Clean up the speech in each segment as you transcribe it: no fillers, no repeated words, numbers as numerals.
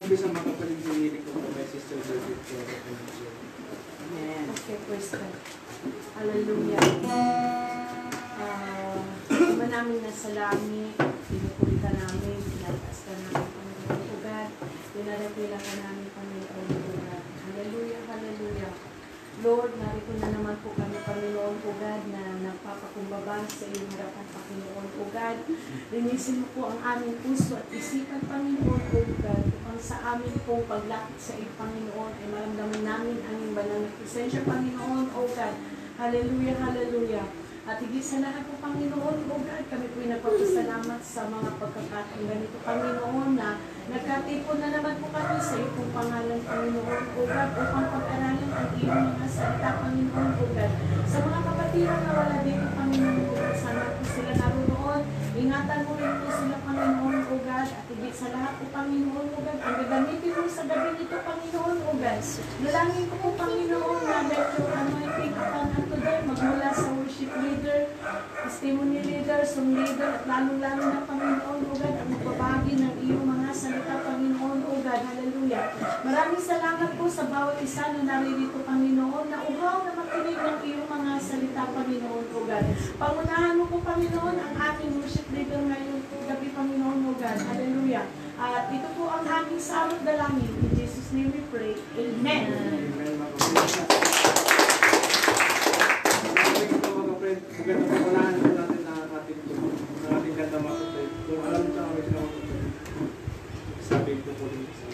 Bisa makapalid ko na may sister Judith ko. Amen. Okay, praise God. Hallelujah. Iba namin nasa langit, pinupuri ka namin, pinataas ka namin, Panginoon o God, pinarapila ka namin, Panginoon o God. Hallelujah, hallelujah. Lord, narito na naman po kami, Panginoon o God, na nagpapakumbaba sa iyong harapan, Panginoon o God. Linisin mo po ang aming puso at isipan, Panginoon o God, upang sa amin pong paglapit sa iyo, Panginoon, ay maramdaman namin ang iyong banal na presensya, Panginoon o God. Hallelujah, hallelujah. At higit sa lahat po, Panginoon o God, kami po'y nagpapasalamat sa mga pagkakataong ganito, Panginoon, na nagkatipon na naman po kami sa iyo pong pangalan, Panginoon o God, upang pag-aralan ang iyong mga salita, Panginoon o God. Sa mga kapatiran na wala dito, Panginoon o God, sana po sila naroon. Ingatan mo rin po sila, Panginoon o God, at higit sa lahat po, Panginoon o God, ang gagamitin mo sa gabi nito, Panginoon o God. Nalangin ko po, Panginoon, na let your anointing upon us today, magmula sa worship leader, testimony leader, song leader, at lalong-lalo na, Panginoon o God, ang magbabagi ng iyong mga salita, Panginoon o God. Hallelujah. Maraming salamat po sa bawat isa na naririto, Panginoon, na uhaw na makinig ng iyong mga salita, Panginoon o God. Pangunahan mo po, Panginoon, ang ating worship leader ngayong gabi, Panginoon o God. Hallelujah. At ito po ang aming sarot dalangin. In Jesus' name we pray. Amen. Maganda pa unahan po natin na ating ganda makapit. Kung alam nyo kami sila makapit, sabi ko po rin sa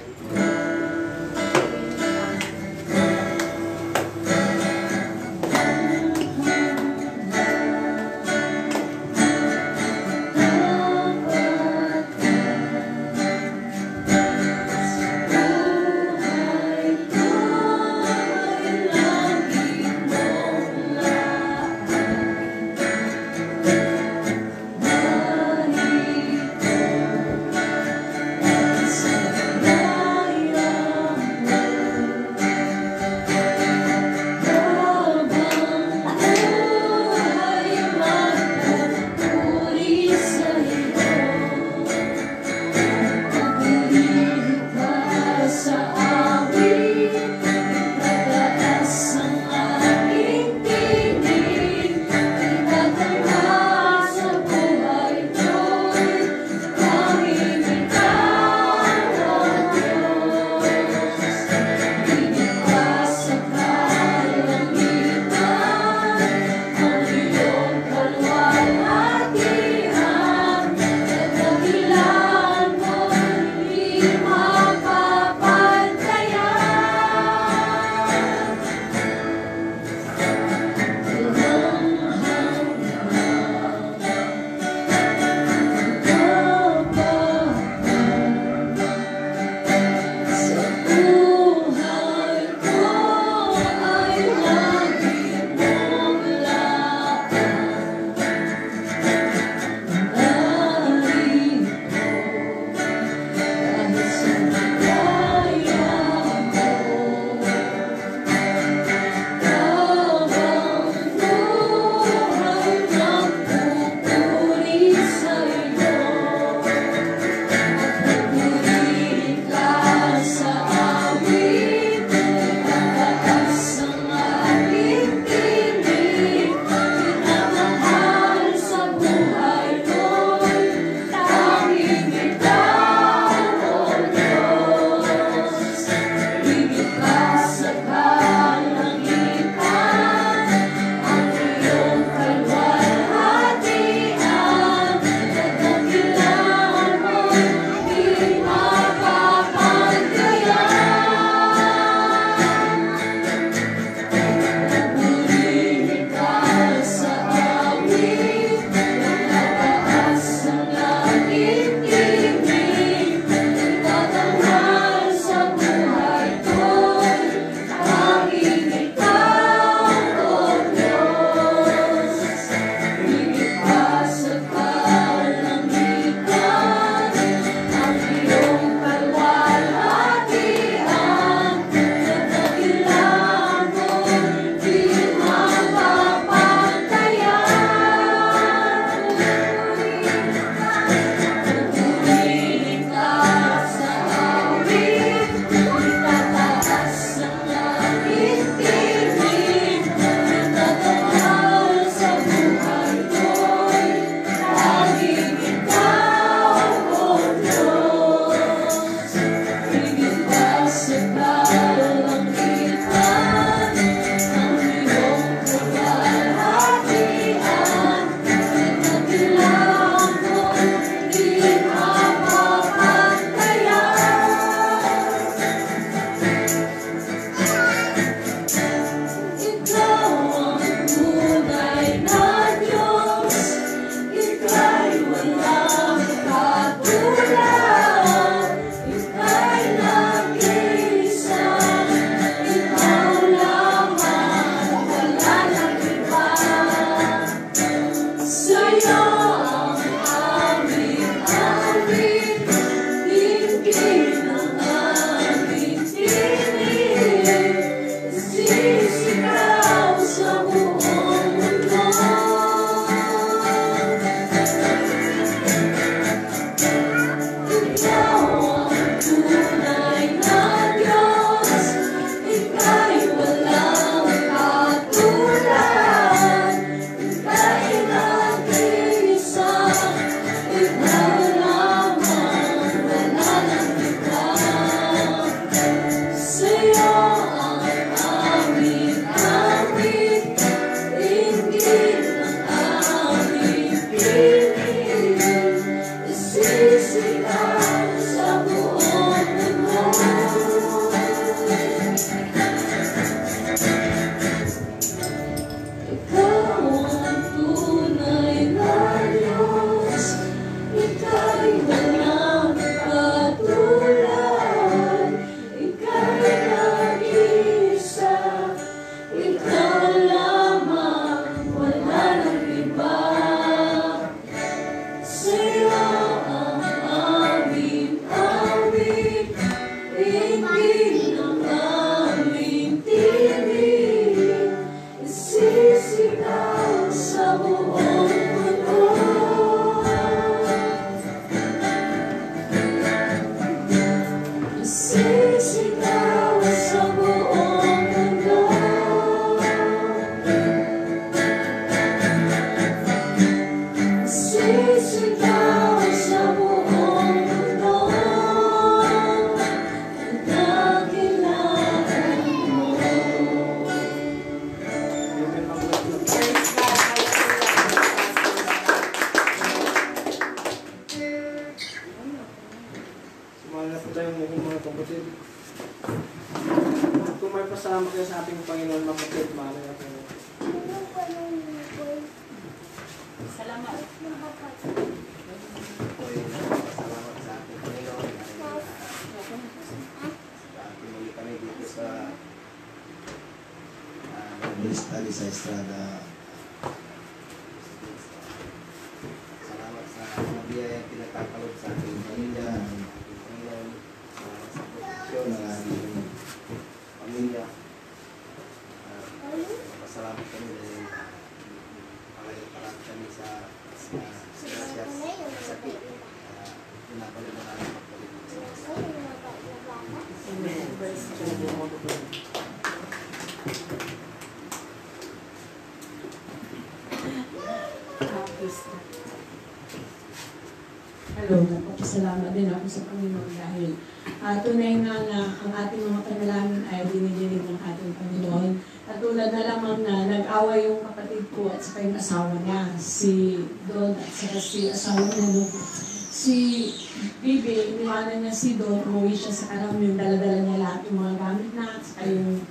Sisigawan sa buong mundo. Sisigawan sa buong mundo. Ang dakilaan mo. Praise God. Sumali na po tayo mga kapatid. Kung may pasama kayo sa ating Panginoon mga kapatid, malay na po. Salamat. Ako'y nagpapasalamat sa ating Panginoon dahil pinuli kami dito sa Bible study sa Estrada. Salamat sa mga biyayang pinagkakalob sa ating pamilya, ng ating Panginoon, sa proteksyon ng ating pamilya. Pasalamat kami dahil palayo kami sa sakit. Pinapalito na namin magpalit sa Amen. Praise God. Hello, nagpapasalamat din ako sa Panginoon dahil tunay nga na ang ating mga panalangin ay dinidinig ng ating Panginoon. At tulad na lamang na nag-away yung kapatid ko at saka yung asawa niya, si Don at saka si asawa niya, no? Si Bibi, iniwanan niya si Don, umuwi siya sa Karamyong, dala-dala niya lahat yung mga gamit na at saka yung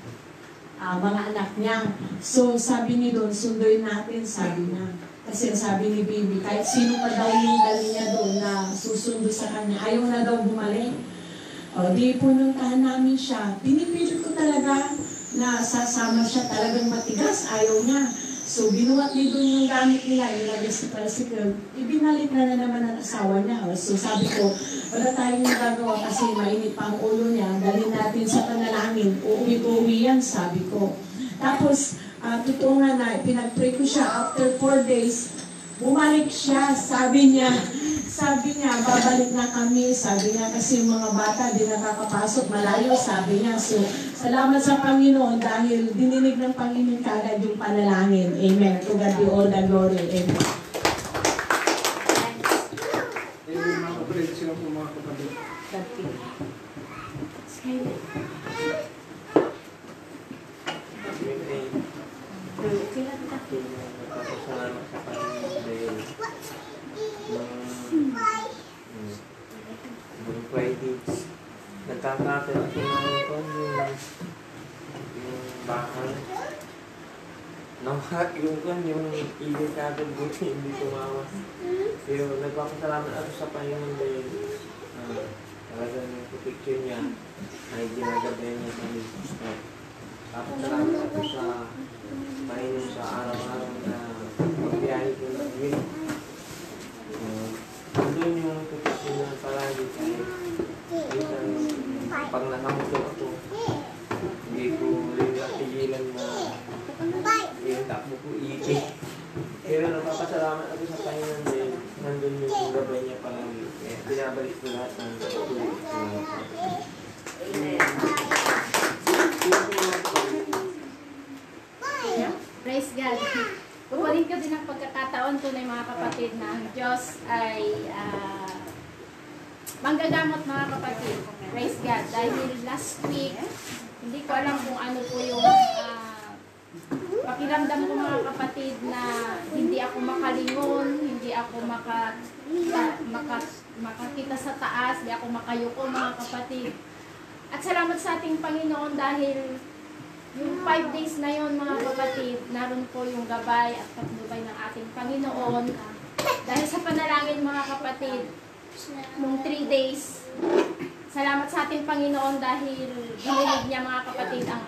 mga anak niya. So sabi ni Don, sunduin natin, sabi niya. Kasi sabi ni Bibi, kahit sino pa daw yung dali niya doon na susundo sa kanya, ayaw na daw bumalik. O, di pununtahan namin siya. Pinipilit ko talaga na sasama siya, talagang matigas, ayaw niya. So, binuhat ni doon yung gamit nila, ilagay sa tricycle, ibinalik na naman ang asawa niya. So, sabi ko, wala tayong nagagawa kasi mainit pa ang ulo niya, dalhin natin sa panalangin, uuwi-uwi yan, sabi ko. Tapos, totoo nga na, pinag-pray ko siya, after 4 days, bumalik siya, sabi niya, babalik na kami, sabi niya, kasi yung mga bata, di nakakapasok, malayo, sabi niya. So, salamat sa Panginoon dahil dininig ng Panginoon kagad yung panalangin. Amen. To God be all the glory. Amen. Amen mga kapatid, sila po mga kapatid. Nagpapasalamat sa Panginoon dahil noong Friday, nagkakapit ako yung bakal. Namak yung ilit kapit, buti hindi tumawas. Pero nagpapasalamat ako sa Panginoon dahil talagang yung protection niya ay ginagabayan niya kami. Napasalamat ako sa Panginoon sa araw-araw na pagbiyahe ko ng week. Doon yung protection niya palagi kahit pag nakamotor ako, hindi ko rin natigilan na yung takbo ko iiti. Pero napapasalamat ako sa Panginoon dahil nandun yung gabay niya palagi. Kaya pinabalik ko lahat ng tuloy. Praise God. Pupunin ko din ang pagkakataon tunay mga kapatid na ang Diyos ay manggagamot mga kapatid. Praise God. Dahil last week, hindi ko alam kung ano po yung pakiramdam ko mga kapatid na hindi ako makalingon, hindi ako makakita sa taas, hindi ako makayuko mga kapatid. At salamat sa ating Panginoon dahil yung 5 days na yon mga kapatid, naroon po yung gabay at patnubay ng ating Panginoon. Dahil sa panalangin mga kapatid, nung 3 days, salamat sa ating Panginoon dahil dinilig niya mga kapatid ang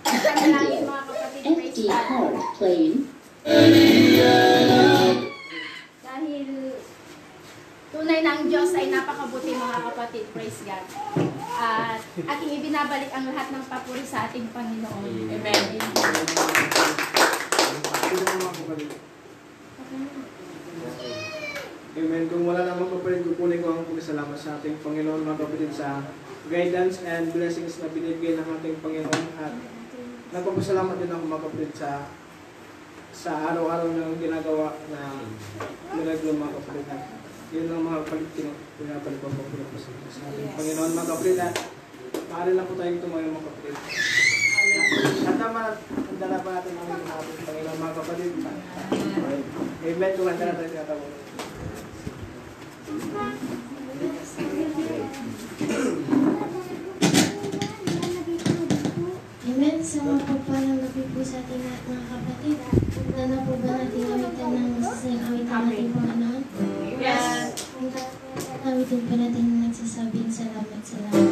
panalangin mga kapatid. Praise God. Dahil tunay na ang Diyos ay napakabuti mga kapatid. Praise God. At ating ibinabalik ang lahat ng papuri sa ating Panginoon. Amen. Sila po mga kapatid. Amen. Kung wala lang mga kapatid, kukunin ko ang pagkasalamat sa ating Panginoon mga kapatid sa guidance and blessings na binibigay ng ating Panginoon. At nagpapasalamat din ako mga kapatid sa araw-araw na ginagawa na milagro mga kapatid. Yun ang mga kapatid pinapalik ko sa ating Panginoon mga kapatid. At maaari lang po tayong tumayo mga kapatid. At handa pa natin ang ating Panginoon mga kapatid. Amen. Kung handa na tayo tinatawag. Amen. Sa mga pagpalang gabi po sa ating lahat mga kapatid. Punta na po ba natin awitan ng masasayang awitan natin Panginoon? Yes. Punta awitin po natin na nagsasabing salamat sa lahat.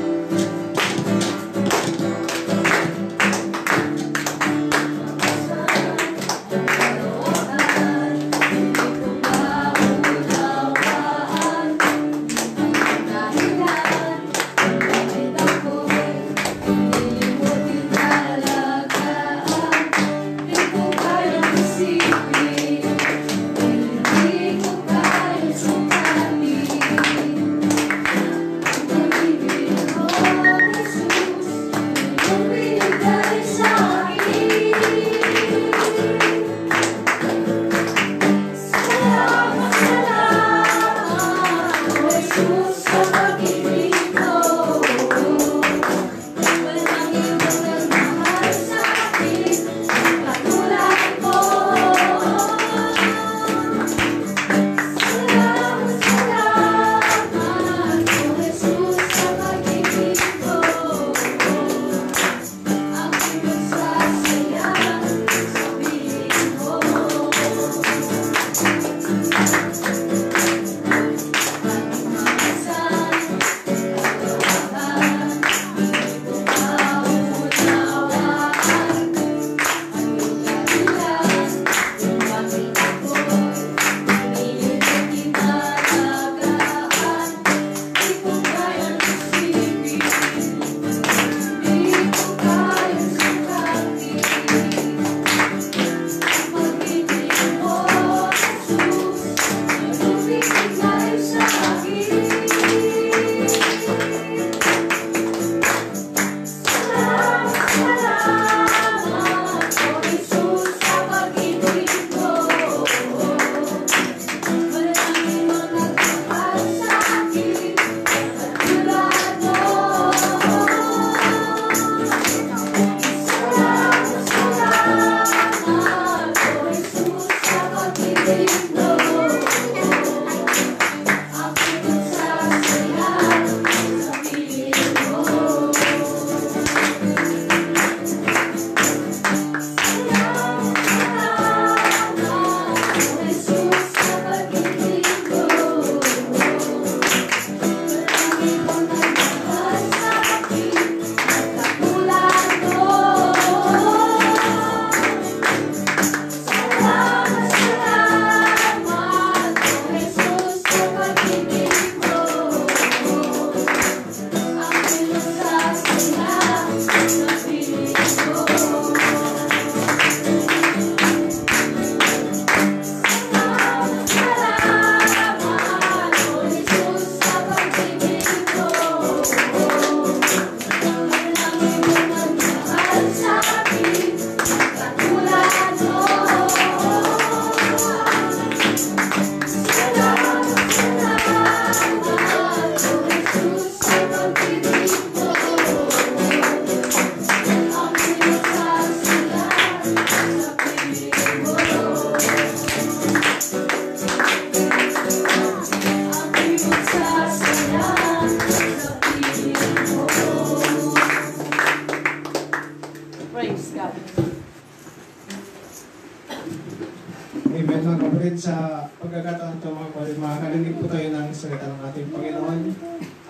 Amen mga kapatid, sa pagkakataon ito mga kapatid, makakarinig po tayo ng salita ng ating Panginoon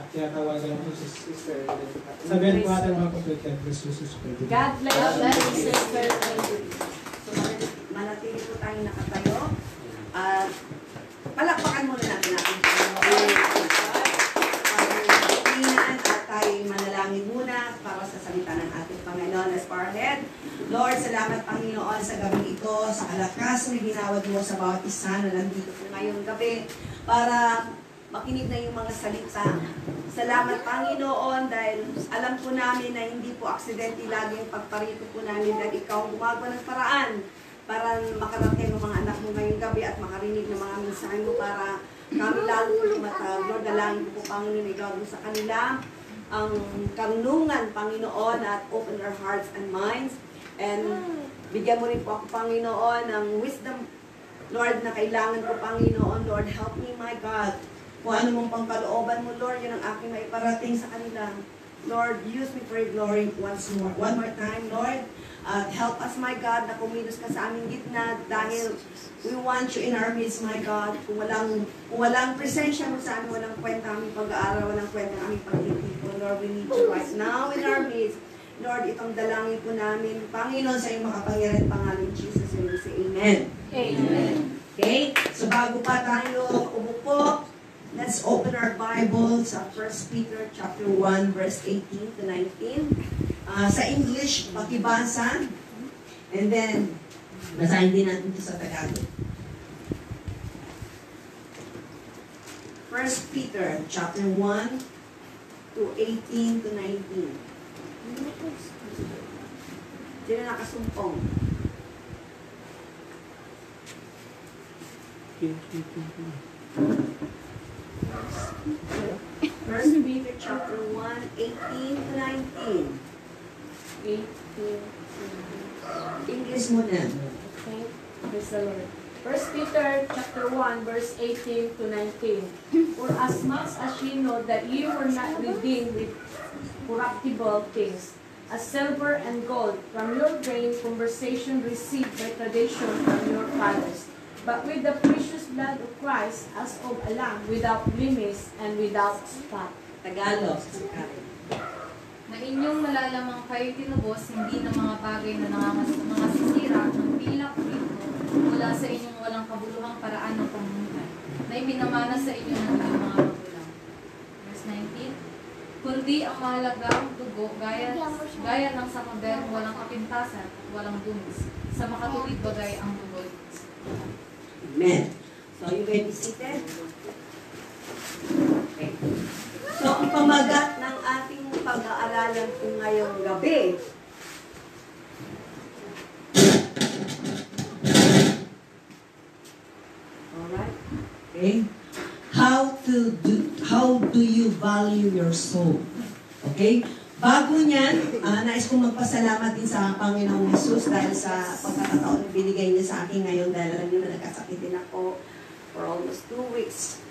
at tinatawagan po si Sister. Sabihin po natin mga kapatid, God bless you, Sister. God bless you, Sister. So, manatili po tayong nakatayo. At palakpakan muna natin ating Panginoon. Pagkakinan at tayo manalangin muna para sa salita ng ating Panginoon. Let's bow our head. Lord, salamat Panginoon sa gabi ito, sa kalakas na ginawad mo sa bawat isa na nandito po ngayong gabi. para makinig na yung mga salita. Salamat, Panginoon, dahil alam po namin na hindi po aksidente lagi yung pagparito po namin dahil ikaw ang gumagawa ng paraan para makarating ang mga anak mo ngayong gabi at makarinig ng mga mensahe mo para kami lalo po lumatag. Lord, dalangin po, Panginoon, ikaw sa kanila ang karunungan, Panginoon, at open their hearts and minds. And bigyan mo rin po ako, Panginoon, ng wisdom, Lord, na kailangan ko, Panginoon. Lord, help me, my God. Kung ano mong pangkalooban mo, Lord, yun ang aking maiparating sa kanila. Lord, use me for your glory once more. One more time, Lord. Help us, my God, na kumilos ka sa aming gitna dahil we want you in our midst, my God. Kung walang presensya mo sa amin, walang kwenta aming pag-aaral, walang kwenta aming pag-ibig. Lord, we need you right now in our midst. Lord, itong dalangin po namin, Panginoon, sa iyong makapangyarihan pangalan, Jesus, and we say amen. Amen. Okay? So bago pa tayo umupo, let's open our Bible sa 1 Peter chapter 1, verse 18 to 19. Sa English, pakibasa. And then, basahin din natin ito sa Tagalog. 1 Peter chapter 1 to 18 to 19. Sino nakasumpong? First Peter chapter 1, 18 to 19. 18. English muna. Okay. Praise the Lord. 1 Peter chapter 1, verse 18 to 19. For as much as ye know that ye were not redeemed with corruptible things, as silver and gold, from your vain conversation received by tradition from your fathers, but with the precious blood of Christ, as of a lamb, without blemish and without spot. Tagalog. Na inyong malalamang kayo tinubos, hindi ng mga bagay na nangangasisira ng pilak rito mula sa inyong walang kabuluhang paraan ng pamumuhay, na ibinamana sa inyo ng inyong mga magulang. Verse 19, kundi ang mahalagang dugo gaya ng sa maberong walang kapintasan at walang dumis, sa makatuwid bagay ang dugo. Amen. So, you may be seated. Okay. So, ang pamagat ng ating pag-aaralan po ngayong gabi. Alright. Okay. How do you value your soul? Okay? Bago niyan, nais kong magpasalamat din sa Panginoong Jesus dahil sa pagkakataon na binigay niya sa akin ngayon dahil alam niyo na nagkasakit din ako for almost 2 weeks.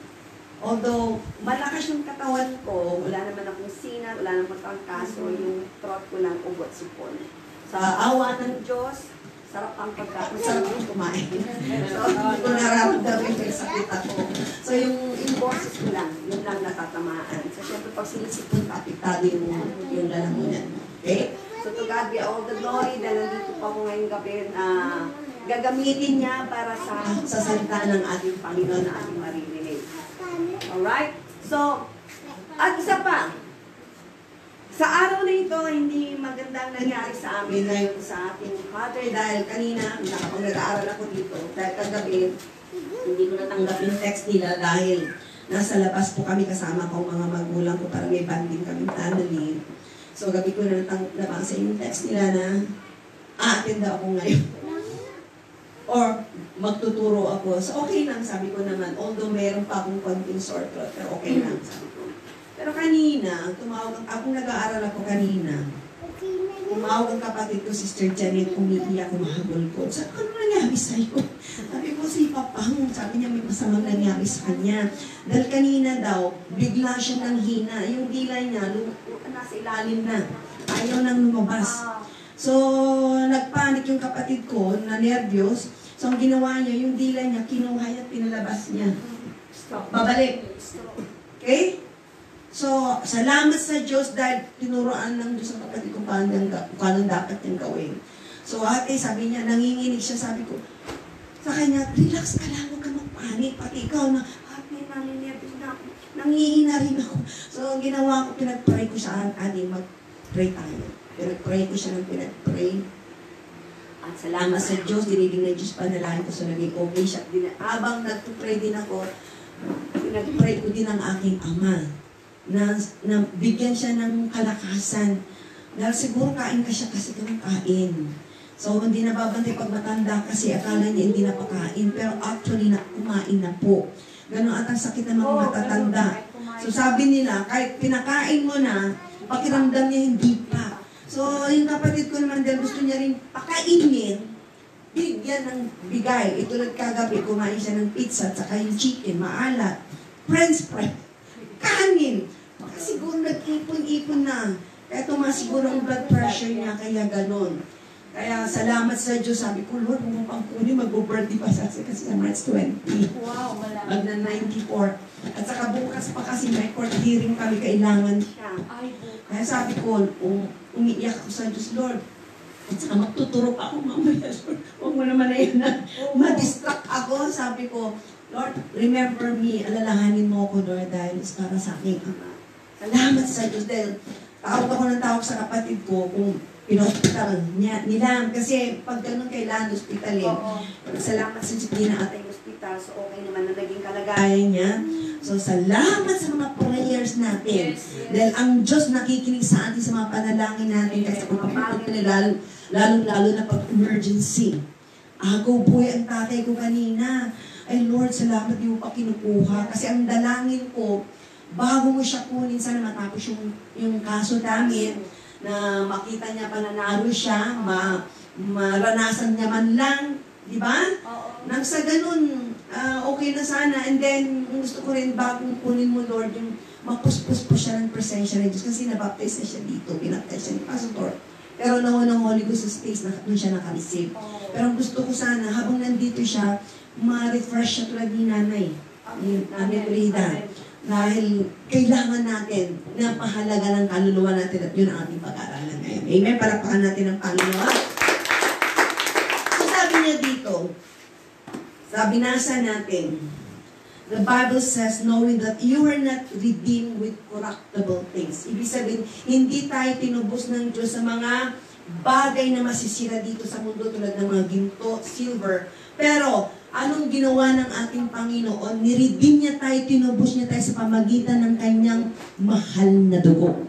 Although, malakas yung katawan ko, wala naman akong sinat, wala naman akong kaso, yung throat ko lang ugot sipon. Sa awa ng Diyos, sarap ang pagkain, sarap yung kumain. So, hindi ko nararamdaman yung sakit ako. So, yung boses ko lang, yun lang natatamaan. So, syempre, pag sinisipon, apektado yung lalamunan. Okay? So, to God be all the glory dahil nandito pa ako ngayong gabi na gagamitin niya para sa salita ng ating Panginoon na ating maririnig. Alright? So, at isa pa, sa araw na ito, hindi magandang nangyari sa amin ngayon sa ating father dahil kanina, nakapag nag-aaral ako dito, dahil kagabi, hindi ko natanggap yung text nila dahil nasa labas po kami kasama ko mga magulang ko para may banding kami family. So, gabi ko na nabasa yung text nila na aatin daw ako ngayon. Or magtuturo ako. So, okay lang, sabi ko naman. Although meron pa akong konting sore throat, pero okay lang, sabi ko. Pero kanina, akong nag-aaral ako kanina, tumawag ang kapatid ko, Sister Janet, umiiyak, humahabol ko. Sabi ko, ano nangyari sa'yo? Sabi ko, si Papang, sabi niya, may masamang nangyari sa kanya. Dahil kanina daw, bigla siya nang hina. Yung dila niya, nasa ilalim na. Ayaw nang lumabas. So, nagpanik yung kapatid ko, na nervyos. So, ang ginawa niya, yung dila niya, kinuha niya at pinalabas niya. Babalik. Okay? So, salamat sa Diyos dahil tinuruan ng Diyos ang kapatid ko paano dapat niyang gawin. So, ate, sabi niya, nanginginig siya, sabi ko, sa kanya, relax ka lang, huwag ka magpanik. Pati ikaw na, ate, nanginginig na ako. Nangihina rin ako. So, ang ginawa ko, pinag-pray ko siya, ate, mag-pray tayo. Pinag-pray ko siya ng pinag-pray. At salamat sa Diyos, dinidig ng Diyos panalangin ko, so naging okay siya. Habang nag-pray din ako, Pinag-pray ko din ang aking ama na bigyan siya ng kalakasan. Dahil siguro kain ka siya kasi kami kain. So, hindi nababantay pag matanda kasi akala niya hindi napakain. Pero actually, kumain na po. Ganon at ang sakit ng mga matatanda. So, sabi nila, kahit pinakain mo na, pakiramdam niya hindi pa. So, yung kapatid ko naman dahil gusto niya rin pakainin, bigyan ng bigay. Ito lang kagabi, kumain siya ng pizza at saka yung chicken, maalat, french fry, kanin. Baka siguro nag-ipon-ipon na. Kaya tumaas siguro ang blood pressure niya, kaya ganon. Kaya salamat sa Diyos. Sabi ko, Lord, kung pang kunin, mag-birthday pa sa kasi sa March 20. Wow, wala. Magna 94. At saka bukas pa kasi may court hearing kami, kailangan siya. Ay, bukas. Kaya sabi ko, umiiyak ako sa Diyos, Lord. At saka magtuturo pa ako mamaya, Lord. Huwag mo naman na yun na ma-distract ako. Sabi ko, Lord, remember me. Alalahanin mo ako, Lord, dahil is para sa aking ama. Salamat sa Diyos. Dahil tawag ako ng tawag sa kapatid ko kung pinospital nila. Kasi pag ganun kailangan hospitalin. Salamat sa Diyos, atay hospital. So okay naman na naging kalagayan niya. So salamat sa mga prayers natin. Dahil ang Diyos nakikinig sa atin sa mga panalangin natin. Kasi kung papagin nila, lalo na pag emergency. Agaw buhay ang tatay ko kanina. Ay Lord, salamat di mo pa kinukuha. Kasi ang dalangin ko, bago mo siya kunin, sana matapos yung kaso namin, na makita niya pa nanalo siya, maranasan niya man lang, di ba? Nang sa ganun, okay na sana. And then, gusto ko rin bagong kunin mo, Lord, yung mapuspos po siya ng presensya ng Diyos. Kasi nabaptize na siya dito, pinaptize siya ni Pastor. Pero nawa ng Holy Ghost sa space, doon siya naka-receive. Pero gusto ko sana, habang nandito siya, ma-refresh siya tulad ni Nanay, ni Nanay Rida. Dahil kailangan natin na pahalaga ng kaluluwa natin at yun ang ating pag-aaralan ngayon. Amen? Palakpakan natin ang kaluluwa. So sabi niya dito, sabi nasa natin, the Bible says, knowing that you were not redeemed with corruptible things. Ibig sabihin, hindi tayo tinubos ng Diyos sa mga bagay na masisira dito sa mundo tulad ng mga ginto, silver. Pero, anong ginawa ng ating Panginoon? Niredeem niya tayo, tinubos niya tayo sa pamagitan ng kanyang mahal na dugo.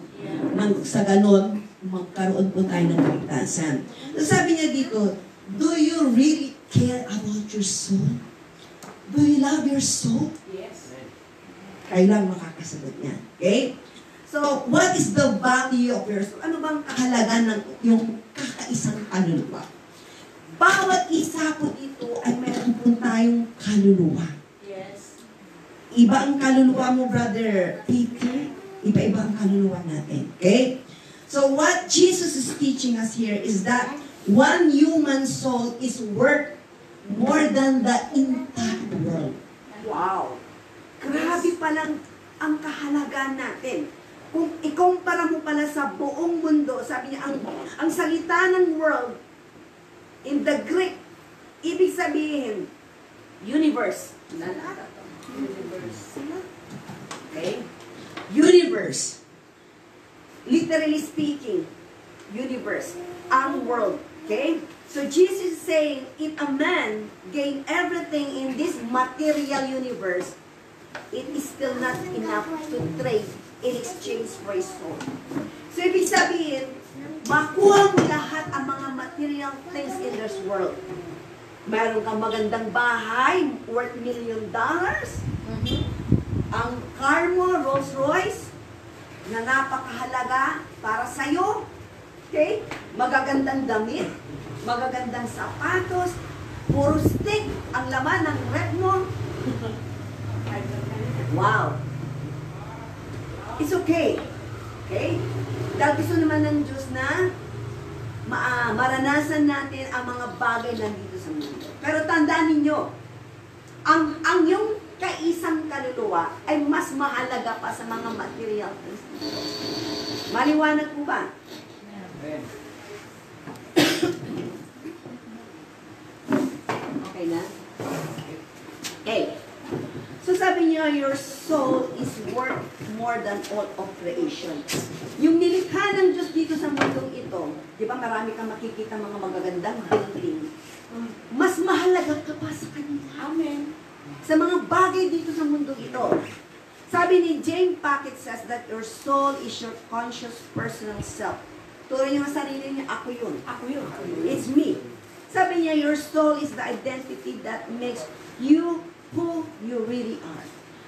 Nang sa ganon, magkaroon po tayo ng kaligtasan. So sabi niya dito, do you really care about your soul? Do you love your soul? Yes. Kailang makakasagot niya. Okay? So, what is the value of your soul? Ano bang kahalagan ng yung kakaisang kaluluwa? Bawat isa po dito ay meron po tayong kaluluwa. Yes. Iba ang kaluluwa mo, Brother Peter. Iba-iba ang kaluluwa natin. Okay? So what Jesus is teaching us here is that one human soul is worth more than the entire world. Wow! Grabe palang ang kahalagaan natin. Kung ikumpara mo pala sa buong mundo, sabi niya, ang salita ng world, in the Greek, ibig sabihin, universe. Universe. Okay? Universe. Literally speaking, universe. Ang world. Okay? So Jesus is saying, if a man gain everything in this material universe, it is still not enough to trade in exchange for his soul. So ibig sabihin, makuha mo lahat ang mga material things in this world. Mayroon kang magandang bahay, worth $1 million. Ang car mo, Rolls Royce, na napakahalaga para sa'yo. Okay? Magagandang damit, magagandang sapatos, puro stick ang laman ng rep mo. Wow! It's okay. Okay? Dahil gusto naman ng Diyos na maranasan natin ang mga bagay na dito sa mundo. Pero tandaan ninyo, ang yung kaisang kaluluwa ay mas mahalaga pa sa mga material things. Maliwanag po ba? Okay na? Okay. So sabi niya, your soul is worth more than all of creation. Yung nilikha ng Diyos dito sa mundong ito, di ba marami kang makikita mga magagandang building, mas mahalaga ka pa sa Kanya. Amen. sa mga bagay dito sa mundo ito. Sabi ni James Packet says that your soul is your conscious personal self. Tuloy niyo ang sarili niya, ako yun. Ako yun. It's me. Sabi niya, your soul is the identity that makes you who you really are.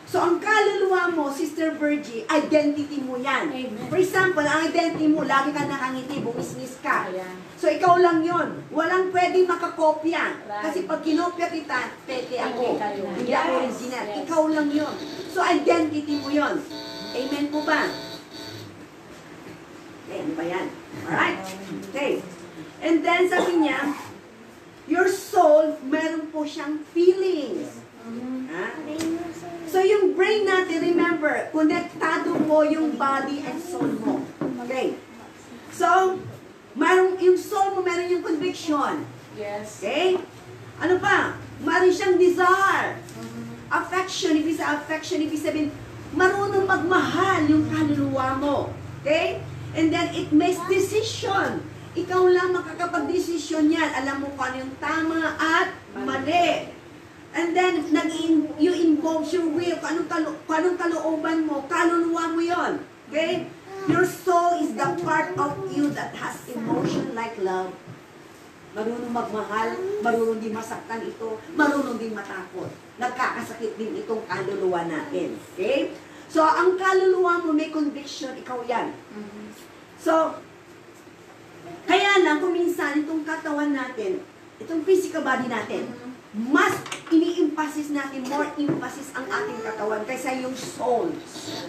So, ang kaluluwa mo, Sister Virgie, identity mo yan. Amen. For example, ang identity mo, lagi ka nakangiti, bumisnis ka. Ayan. So, ikaw lang yon. Walang pwedeng makakopya. Right. Kasi pag kinopya kita, peke ako. Peke kayo. Hindi ako Yes. original. Yes. Ikaw lang yon. So, identity mo yon. Amen po ba? Okay, ano ba yan? Alright? Okay. And then, sabi niya, your soul, meron po siyang feelings. Ha? So, yung brain natin, remember, konektado po yung body and soul mo. Okay? So, yung soul mo, meron yung conviction. Yes. Okay? Ano pa? Meron siyang desire. Affection, ibig sabihin, marunong magmahal yung kaluluwa mo. Okay? And then, it makes decision. Ikaw lang makakapag-desisyon yan. Alam mo kung ano yung tama at mali. And then, you involve your will. Kung anong kalooban mo, kaluluwa mo yon. Okay? Your soul is the part of you that has emotion like love. Marunong magmahal, marunong din masaktan ito, marunong din matakot. Nagkakasakit din itong kaluluwa natin. Okay? So, ang kaluluwa mo may conviction, ikaw yan. So, kaya lang, kung minsan, itong katawan natin, itong physical body natin, mas ini-emphasis natin, more emphasis ang ating katawan kaysa yung soul.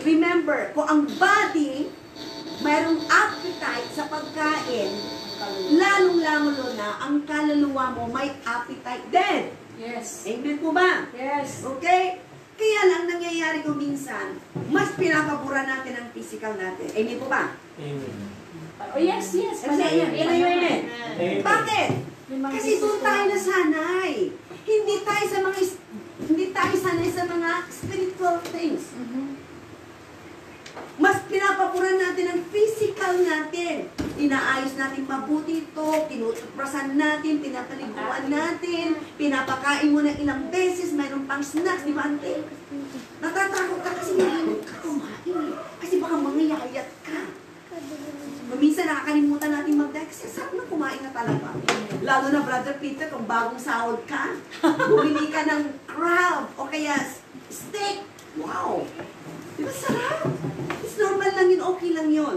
Remember, kung ang body, mayroong appetite sa pagkain, lalong-lalo na, ang kaluluwa mo may appetite din. Yes. Amen po ba? Yes. Okay? Kaya lang nangyayari kung minsan, mas pinapabura natin ang physical natin. Amen po ba? Amen. Oh, yes, yes. Kasi, amen. Amen. Bakit? Kasi doon tayo nasanay. Hindi tayo sanay sa mga spiritual things. Mas pinapapuran natin ang physical natin. Inaayos natin mabuti ito, tinutuprasan natin, pinapaliguan natin, pinapakain mo ng ilang beses, mayroon pang snacks, di ba, ante? Natatakot ka kasi hindi ka kumain. Kasi baka mangyayayat ka. Minsan nakakalimutan natin mag-diet kasi sarap na kumain na talaga. Lalo na Brother Peter, kung bagong sahod ka, bumili ka ng crab o kaya steak. Wow! Di ba sarap? It's normal lang yun, okay lang yun.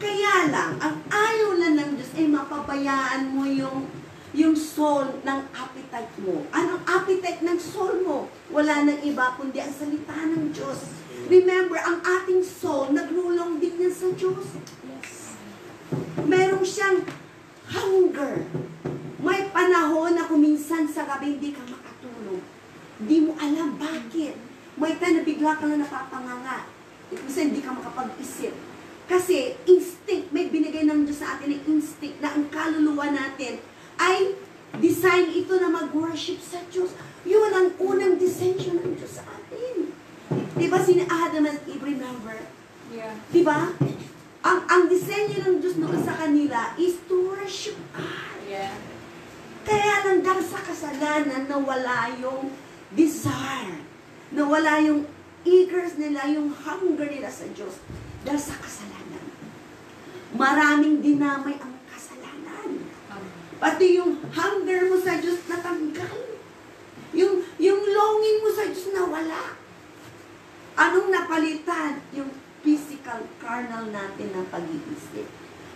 Kaya lang, ang ayaw lang ng Diyos ay mapabayaan mo yung soul ng appetite mo. Anong appetite ng soul mo? Wala nang iba kundi ang salita ng Diyos. Remember, ang ating soul, naglulong din yan sa Diyos. Meron siyang hunger. May panahon na kuminsan sa gabi hindi ka makatulog. Hindi mo alam bakit. May time na bigla ka na napapanganga. Kasi hindi ka makapag-isip. Kasi instinct, may binigay ng Diyos sa atin ng instinct na ang kaluluwa natin ay design ito na mag-worship sa Diyos. Yun ang unang dissension ng Diyos sa atin. Diba sina Adam and Eve, remember? Yeah. Diba? Ang disenyo ng Diyos noon sa kanila is to worship God. Yeah. Kaya lang dahil sa kasalanan, nawala yung desire. Nawala yung eagerness nila, yung hunger nila sa Diyos. Dahil sa kasalanan. Maraming dinamay ang kasalanan. Pati yung hunger mo sa Diyos natanggal. Yung longing mo sa Diyos nawala. Anong napalitan? Yung physical, carnal natin ng pag-iisip.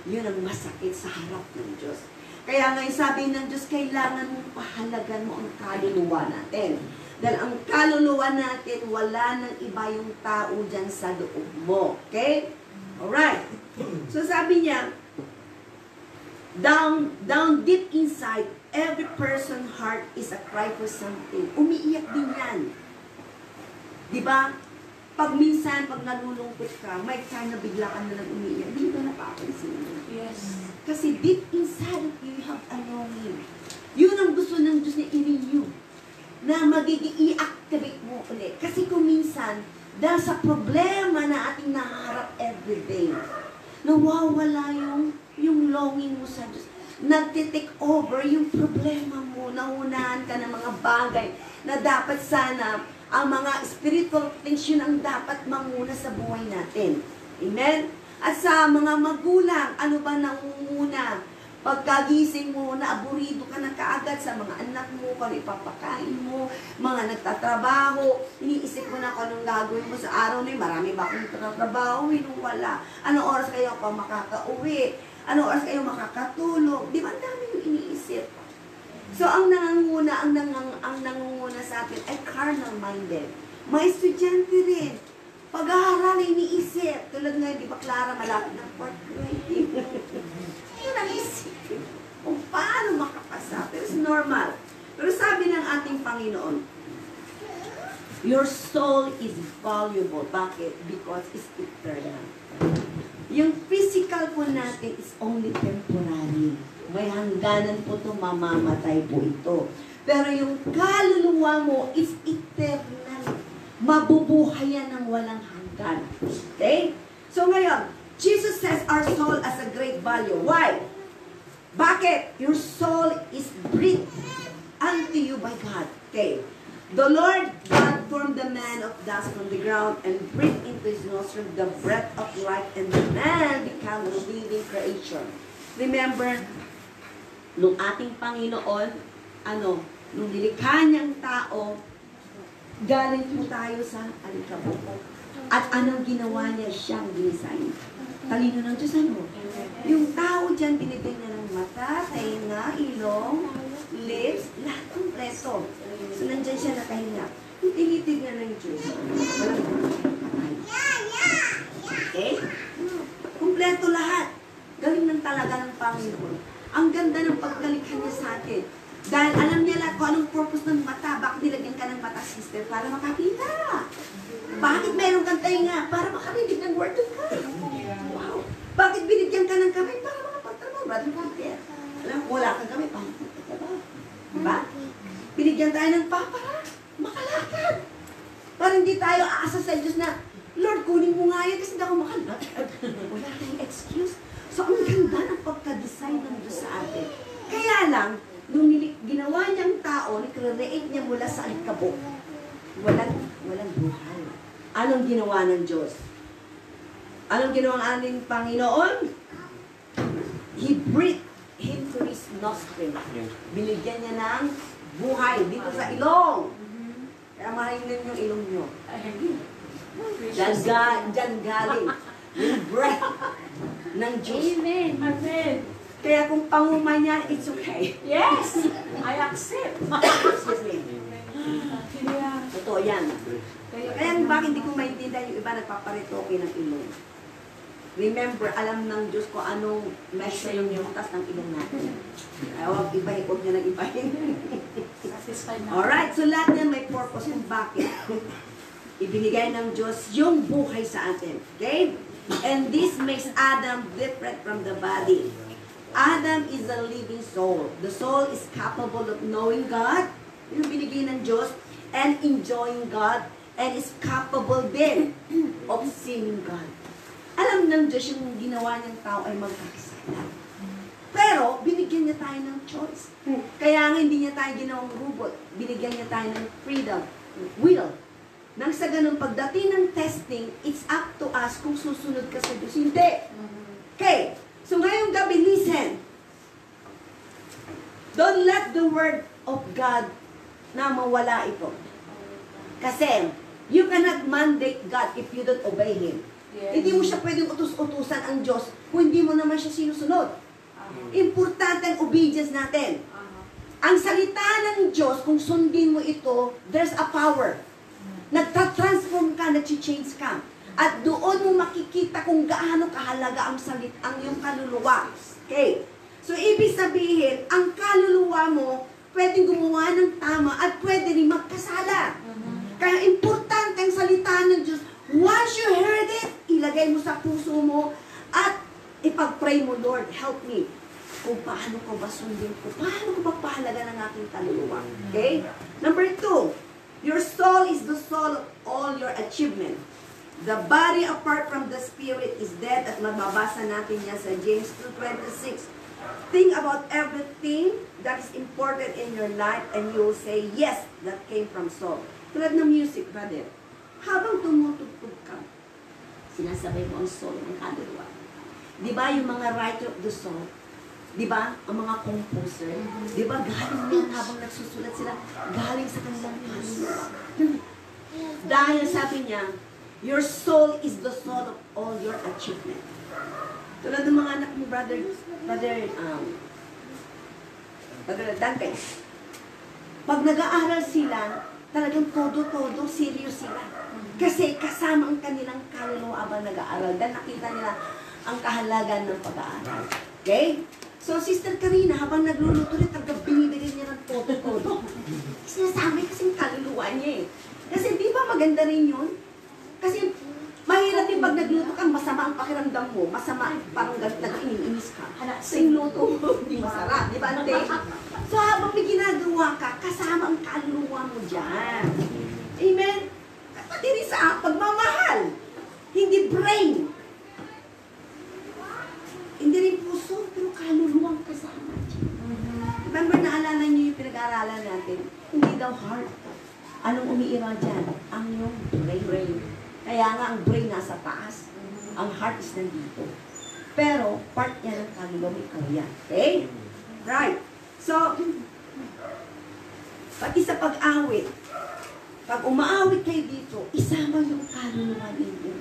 Yun ang masakit sa harap ng Diyos. Kaya nga sabi ng Diyos, kailangan mong pahalagan mo ang kaluluwa natin. Dahil ang kaluluwa natin, wala nang iba yung tao dyan sa loob mo. Okay? Alright. So sabi niya, down deep inside, every person's heart is a cry for something. Umiiyak din yan. Diba? Pag minsan, pag nalulungkot ka, may time na bigla ka na lang umiiyak. Hindi ka napapansin mo. Yes. Kasi deep inside of you, you have a longing. Yun ang gusto ng Diyos na i-renew. Na magiging i-activate mo ulit. Kasi kung minsan, dahil sa problema na ating naharap everyday, nawawala yung longing mo sa Diyos. Nagtitake over yung problema mo. Naunahan ka ng mga bagay na dapat sana ang mga spiritual things yun ang dapat manguna sa buhay natin. Amen? At sa mga magulang, ano ba nangunguna? Pagkagising mo, naaburido ka na kaagad sa mga anak mo, kung ipapakain mo, mga nagtatrabaho, iniisip mo na kung anong gagawin mo sa araw na yun. Marami ba akong nagtatrabaho? Nung wala. Anong oras kayo pa makakauwi? Anong oras kayo makakatulog? Di ba ang dami yung iniisip? So, ang nangunguna sa atin ay carnal-minded. Mga estudyante rin. Pag-aaral, iniisip. Tulad nga, di ba, Clara, malapit ng 4th grade. Yun ang isipin. Kung paano makapasa. Pero it's normal. Pero sabi ng ating Panginoon, your soul is valuable. Bakit? Because it's eternal. Yung physical po natin is only temporary. May hangganan po ito, mamamatay po ito. Pero yung kaluluwa mo is eternal. Mabubuhay yan ng walang hanggan. Okay? So ngayon, Jesus says our soul has a great value. Why? Bakit? Your soul is breathed unto you by God. Okay. The Lord God formed the man of dust from the ground and breathed into his nostril the breath of life, and the man became a living creation. Remember, nung ating Panginoon, nung nilikha niyang tao, galing po tayo sa alikabok. At anong ginawa niya? Siyang design. Talino ng Diyos, Yung tao dyan, binigyan niya ng mata, tainga, ilong, lips, lahat kompleto. So, nandyan siya nakahinga. Yung tinitignan ng Diyos, walang patay. Okay? Kompleto lahat. Galing ng talaga ng Panginoon. Ang ganda ng pagkalikha niya sa atin. Dahil alam niya lahat kung anong purpose ng mata. Bakit nilagyan ka ng mata, sister? Para makakita. Bakit meron kang tainga? Para makarinig ng word of God. Wow. Bakit binigyan ka ng kamay? Para makapagtrabaho. Brother Walter. Alam, wala kang kamay. Para makapagtrabaho. Diba? Binigyan tayo ng paa para makalakad. Para hindi tayo aasa sa Diyos na, Lord, kunin mo nga yan kasi hindi ako makalakad. Wala tayong excuse. So, ang ganda ng pagka-design ng Diyos sa atin. Kaya lang, nung ginawa niyang tao, nag-create niya mula sa alikabok, walang buhay. Anong ginawa ng Diyos? Anong ginawa ng ating Panginoon? He breathed into his nostril. Binigyan niya ng buhay dito sa ilong. Kaya mahingin yung ilong niyo. Diyan galing yung breath ng Diyos. Amen. Amen. Kaya kung pangumay niya, it's okay. Yes! I accept. Excuse me. Yeah. Totoo yan. Kaya bakit hindi ko maintindihan yung iba nagpaparitoke ng ilong. Remember, alam ng Diyos ko anong measure yung butas ng ilong natin. Huwag ibahin, huwag niya nang ibahin. Alright, so lahat yan may purpose kung bakit. Ibinigay ng Diyos yung buhay sa atin. Okay? And this makes Adam different from the body. Adam is a living soul. The soul is capable of knowing God, yung binigay ng Diyos, and enjoying God, and is capable din of seeing God. Alam ng Diyos yung ginawa niyang tao ay magkakasala. Pero, binigyan niya tayo ng choice. Kaya nga hindi niya tayo ginawang robot. Binigyan niya tayo ng freedom, will. Nang sa ganun, pagdating ng testing, it's up to us kung susunod ka sa Diyos. Hindi. Okay. So ngayong gabi, listen. Don't let the word of God na mawala ito. Kasi, you cannot mandate God if you don't obey Him. Yes. Hindi mo siya pwedeng utus-utusan ang Diyos kung hindi mo naman siya sinusunod. Importante ang obedience natin. Ang salita ng Diyos, kung sundin mo ito, there's a power. Nagta-transform ka, nag-change ka. At doon mo makikita kung gaano kahalaga ang ang iyong kaluluwa. Okay. So, ibig sabihin, ang kaluluwa mo, pwedeng gumawa ng tama at pwede rin magkasala. Kaya importante ang salita ng Diyos. Once you heard it, ilagay mo sa puso mo at ipag-pray mo, Lord, help me. Kung paano ko ba sundin ko? Paano ko ba pahalaga ng aking kaluluwa? Okay? Number 2, your soul is the soul of all your achievement. The body apart from the spirit is dead, at mababasa natin yan sa James 2:26. Think about everything that is important in your life and you will say, yes, that came from soul. Tulad ng music, brother. Habang tumutugtog ka, sinasabay mo ang soul ng kaluluwa. Di ba yung mga writer of the song, di ba, ang mga composer, di ba, galing yan habang nagsusulat sila, galing sa kanilang kaluluwa. Dahil sabi niya, your soul is the soul of all your achievement. Tulad ng mga anak mo, brother Dante. Pag nag-aaral sila, talagang todo-todo, serious sila. Kasi kasama ang kanilang kaluluwa habang nag-aaral. Dahil nakita nila ang kahalagan ng pag-aaral. Okay? So, Sister Karina, habang nagluluto rin, talagang binibigay niya ng todo-todo. Sinasabi kasing kaluluwa niya eh. Kasi di ba maganda rin yun? Kasi mahirap din pag nagluto ka, masama ang pakiramdam mo. Masama, parang nag-iniinis ka. Sing luto mo, hindi masarap. Di ba, ante? So, habang may ginagawa ka, kasama ang kaluluwa mo dyan. Amen? Pati rin sa pagmamahal. Hindi brain. Hindi rin puso, pero kaluluwang kasama dyan. Remember, naalala niyo yung pinag-aaralan natin? Hindi daw heart. Anong umiira dyan? Ang yung brain. Kaya nga, ang brain nasa taas. Ang heart is nandito. Pero, part yan ng kaluluwa, ikaw yan. Okay? Right. So, pati sa pag-awit, pag umaawit kayo dito, isama yung kaluluwa ninyo.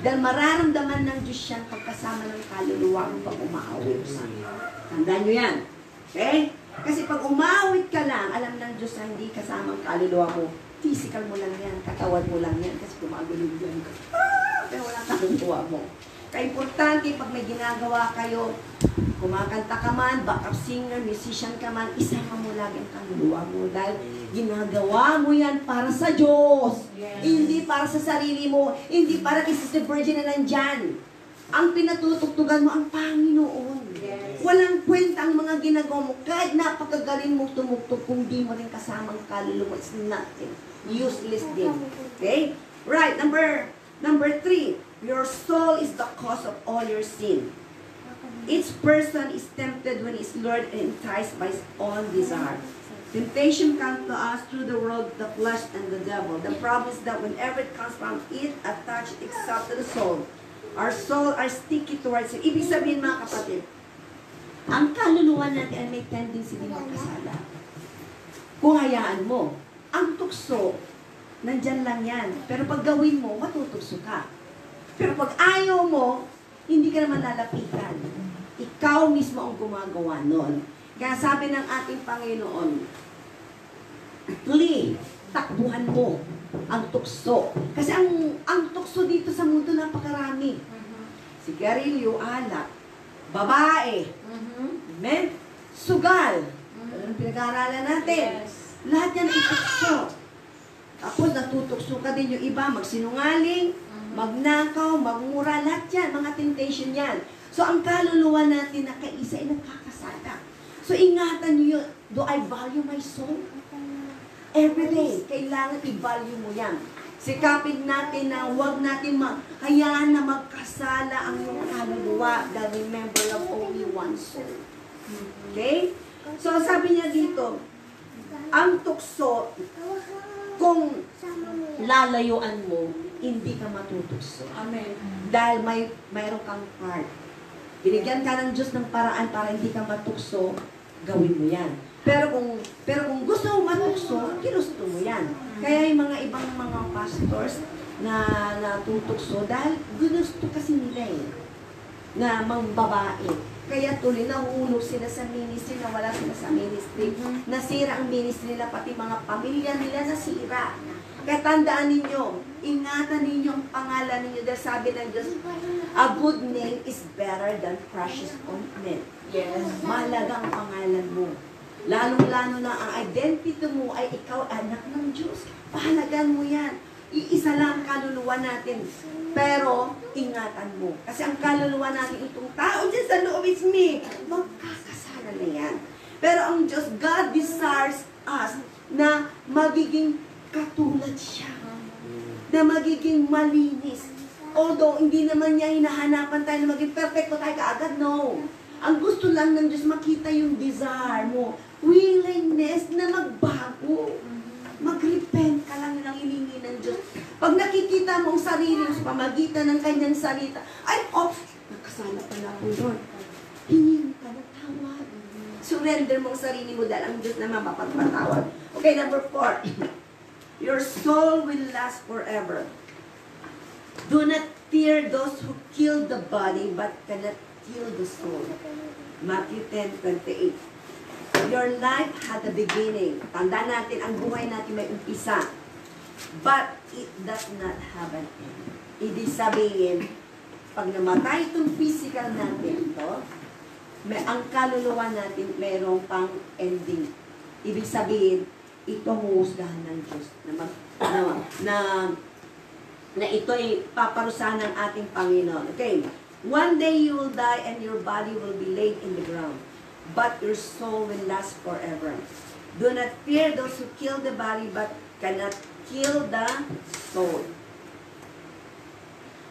Dahil mararamdaman ng Diyos yan pagkasama ng kaluluwa mo pag umaawit. Tandaan nyo yan. Okay? Kasi pag umaawit ka lang, alam ng Diyos na hindi kasama ang kaluluwa mo. Physical mo lang yan, katawan mo lang yan, kasi gumagulog yan ka. Pero walang kaluluwa mo. Kaya importante, pag may ginagawa kayo, kumakanta ka man, backup singer, musician ka man, isama mo lagi ang kaluluwa mo. Dahil ginagawa mo yan para sa Diyos. Yes. Hindi para sa sarili mo. Hindi para kay Sister Virgin na nandyan. Ang pinatutugtugan mo ang Panginoon. Yes. Walang kwenta ang mga ginagawa mo. Kahit napakagaling mo tumugtog, kung di mo rin kasama ang kaluluwa, it's nothing. Useless din. Okay? Right, number 3. Your soul is the cause of all your sin. Each person is tempted when he is lured and enticed by his own desire. Temptation comes to us through the world, the flesh, and the devil. The problem is that whenever it comes from it, attached itself to the soul. Our soul are sticky towards it. Ibig sabihin, mga kapatid, ang kaluluwa natin ay may tendency din magkasala. Kung hayaan mo, ang tukso, nandyan lang yan. Pero pag gawin mo, matutugso ka. Pero pag ayaw mo, hindi ka naman lalapitan. Ikaw mismo ang gumagawa nun. Kaya sabi ng ating Panginoon, flee, takbuhan mo ang tukso. Kasi ang tukso dito sa mundo napakarami. Sigarilyo, alak, babae, amen? Sugal. Ano pinag-aaralan natin? Yes. Lahat yan ay tukso. Tapos natutukso ka din yung iba, magsinungaling, magnakaw, magmura, lahat yan, mga temptation yan. So, ang kaluluwa natin na kaisa ay nagkakasala. So, ingatan nyo yun. Do I value my soul? Every day, kailangan i-value mo yan. Sikapin natin na huwag natin hayaan na magkasala ang iyong kaluluwa. Dahil remember of only one soul. Okay? So, sabi niya dito, ang tukso, kung lalayuan mo, hindi ka matutugso. Amen. Dahil mayroon kang part. Binigyan ka ng Diyos ng paraan para hindi ka matukso, gawin mo yan. Pero kung gusto mo matukso, ginusto mo yan. Kaya yung mga ibang mga pastors na natutokso dahil ginusto kasi nila na mga babae. Kaya tuloy nahulog sila sa ministry, nawala sila sa ministry. Nasira ang ministry nila, pati mga pamilya nila nasira. Kaya tandaan ninyo, ingatan ninyo ang pangalan ninyo dahil sabi ng Diyos, a good name is better than precious ointment. Yes. Mahalaga ang pangalan mo. Lalong-lalo na ang identity mo ay ikaw anak ng Diyos. Pahalagan mo yan. Iisa lang ang kaluluwa natin. Pero, ingatan mo. Kasi ang kaluluwa natin, itong tao dyan sa loob is me. Magkakasala na yan. Pero ang Diyos, God desires us na magiging katulad siya. Na magiging malinis. Although, hindi naman niya hinahanapan tayo na maging perfecto tayo kaagad. No. Ang gusto lang ng Diyos, makita yung desire mo, willingness na magbago. Mag-repent ka lang, yun ang hiningi ng Diyos. Pag nakikita mo ang sarili mo sa pamagitan ng kanyang salita, ay, nakasala pala ako doon. Hingin ka ng tawad. Surrender mo ang sarili mo dahil ang Diyos naman mapagpatawad. Okay, number 4. Your soul will last forever. Do not fear those who kill the body but cannot kill the soul. Matthew 10:28. Your life had a beginning. Tandaan natin, ang buhay natin may umpisa. But it does not have an end. Ibig sabihin, pag namatay itong physical natin, ang kaluluwa natin mayroong pang ending. Ibig sabihin, ito huhusgahan ng Diyos na ito ay paparusahan ng ating Panginoon. Okay, one day you will die and your body will be laid in the ground, but your soul will last forever. Do not fear those who kill the body but cannot kill the soul.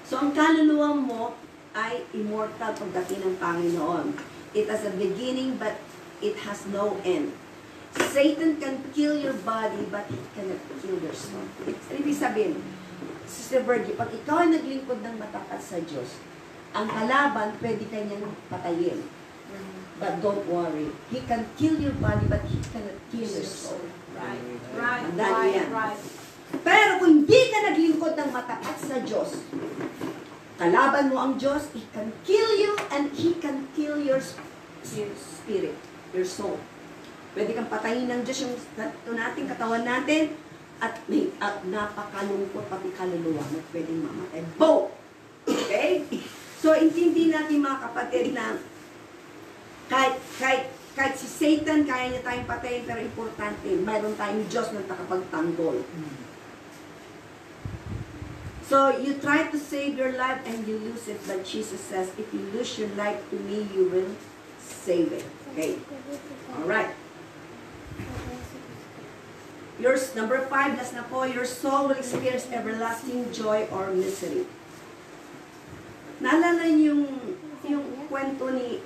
So ang kaluluwa mo ay immortal pagdating ng Panginoon. It has a beginning but it has no end. Satan can kill your body but he cannot kill your soul. Ibig sabihin, Sister Virgie, pag ikaw ay naglingkod ng matapat sa Diyos, ang kalaban pwede kanyang patayin. But don't worry. He can kill your body but he cannot kill your soul. Right. Pero kung hindi ka naglingkod ng matapat sa Diyos, kalaban mo ang Diyos, He can kill you and He can kill your spirit, your soul. Pwede kang patayin ng Diyos yung nating katawan natin at napakalungkot pati kaluluwa na pwedeng mamatay. Both! Okay? So, intindi natin mga kapatid na kahit si Satan, kaya niya tayong patayin, pero importante, mayroon tayong Diyos na nakapagtanggol. So, you try to save your life and you lose it, but Jesus says, if you lose your life to me, you will save it. Okay? Alright. Yours, number 5, last na po, your soul will experience everlasting joy or misery. Naalala yung kwento ni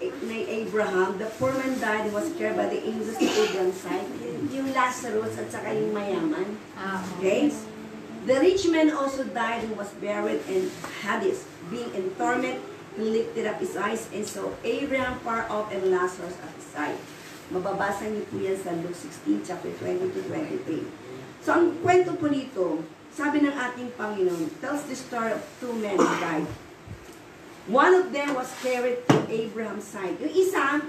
Abraham, the poor man died and was carried by the angels to Abraham's side. Yung Lazarus at saka yung mayaman. Okay? The rich man also died and was buried in Hades. Being in torment, he lifted up his eyes and saw Abraham far off and Lazarus at his side. Mababasa niyo po yan sa Luke 16, chapter 20-23. So, ang kwento po nito, sabi ng ating Panginoon, tells the story of 2 men who died. One of them was carried to Abraham's side. Yung isa,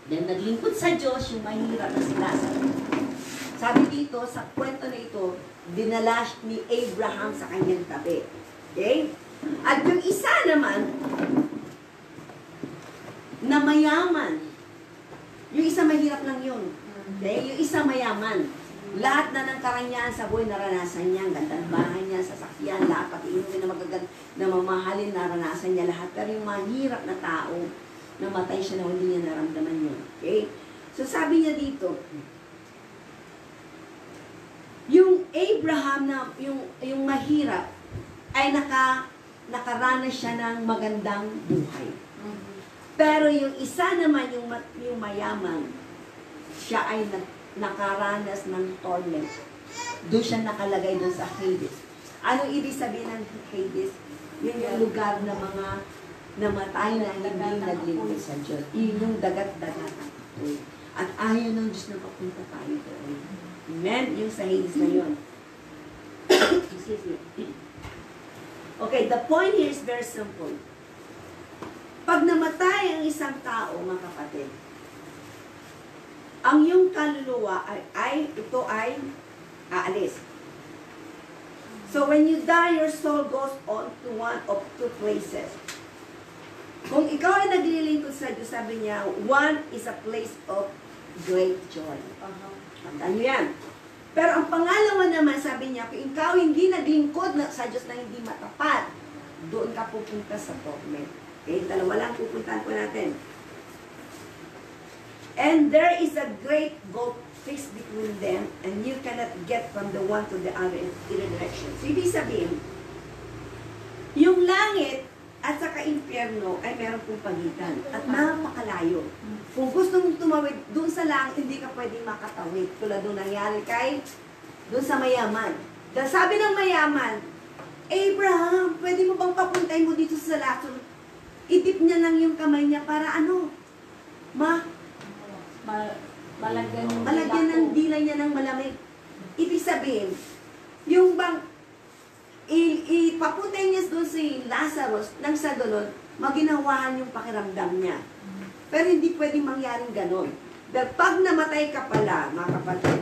then naglingkod sa Diyos, yung mahirap na si Lazarus. Sabi dito, sa kwento na ito, dinala ni Abraham sa kanyang tabi. Okay? At yung isa naman, na mayaman. Yung isa mahirap lang yun. Okay? Yung isa mayaman. Lahat na ng karangyaan sa buhay naranasan niya. Ang ganda ng bahay niya, sasakyan, lahat, pati inumin na magaganda, na mamahalin, naranasan niya lahat. Pero yung mahirap na tao, namatay siya na hindi niya naramdaman yun. Okay? So sabi niya dito, yung Abraham na yung mahirap ay nakaranas siya ng magandang buhay. Pero yung isa naman, yung mayaman, siya ay nakaranas ng torment. Doon siya nakalagay doon sa Hades. Anong ibig sabihin ng Hades? Yun yung lugar na mga namatay na hindi naglingkod sa Diyos. Yun yung dagat-dagat. At ayaw ng Diyos na papunta tayo doon. Amen? Yung sa Hades na yun. Excuse me. Okay, the point here is very simple. Pag namatay ang isang tao, mga kapatid, ang iyong kaluluwa ito ay aalis. So when you die, your soul goes on to one of 2 places. Kung ikaw ay naglilingkod sa Diyos, sabi niya, one is a place of great joy. Tandaan niyo yan. Pero ang pangalawa naman, sabi niya, kung ikaw hindi naglingkod sa Diyos na hindi matapat, doon ka pupunta sa torment. Okay, dalawa lang pupuntahan po natin. And there is a great gulf fixed between them, and you cannot get from the one to the other in either direction. So, ibig sabihin, yung langit at saka impyerno ay meron pong pagitan at napakalayo. tayo. Kung gusto mong tumawid doon sa langit, hindi ka pwedeng makatawid. Tulad nung nangyari doon sa mayaman. Dahil sabi ng mayaman, Abraham, pwede mo bang papuntay mo dito sa Lazarus? Idip niya lang yung kamay niya para ano? Malagyan ng dila niya ng malamig. Ibig sabihin, yung bang ipapuntay niya doon si Lazarus nang sa gano'n, maginawahan yung pakiramdam niya. Pero hindi pwedeng mangyaring gano'n. Dahil pag namatay ka pala, mga kapatid,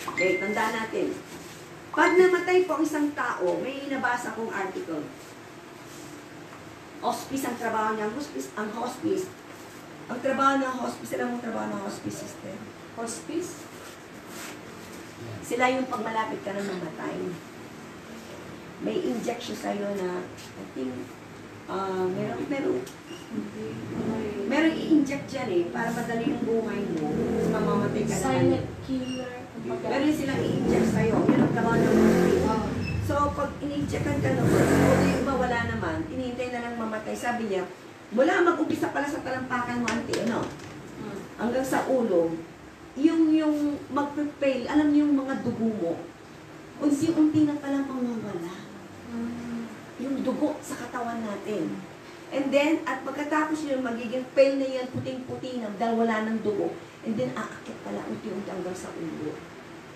okay, tandaan natin. Pag namatay po ang isang tao, may nabasa kong article. Hospice ang trabaho niya. Ang hospice. Ang trabaho ng hospice, alam mo ang trabaho ng hospice system? Hospice? Sila yung pag malapit ka na mamatay. May injection sa'yo na, I think, merong i-inject dyan para madali yung buhay mo. Mamamatay ka na. Silent killer. Meron silang i-inject sa'yo. Yun ang trabaho ng hospice. So, pag in-injectan ka naman, o yung iba wala naman, inihintay na lang mamatay. Sabi niya, mula mag-umpisa pala sa talampakan mo, hanggang sa ulo, yung mag-fail, alam niyo yung mga dugo mo, unti-unti na palang mawawala. Yung dugo sa katawan natin. And then, at pagkatapos yun, magiging fail na yan, puting-puti na, dahil wala ng dugo. And then, aakit pala unti-unti hanggang sa ulo.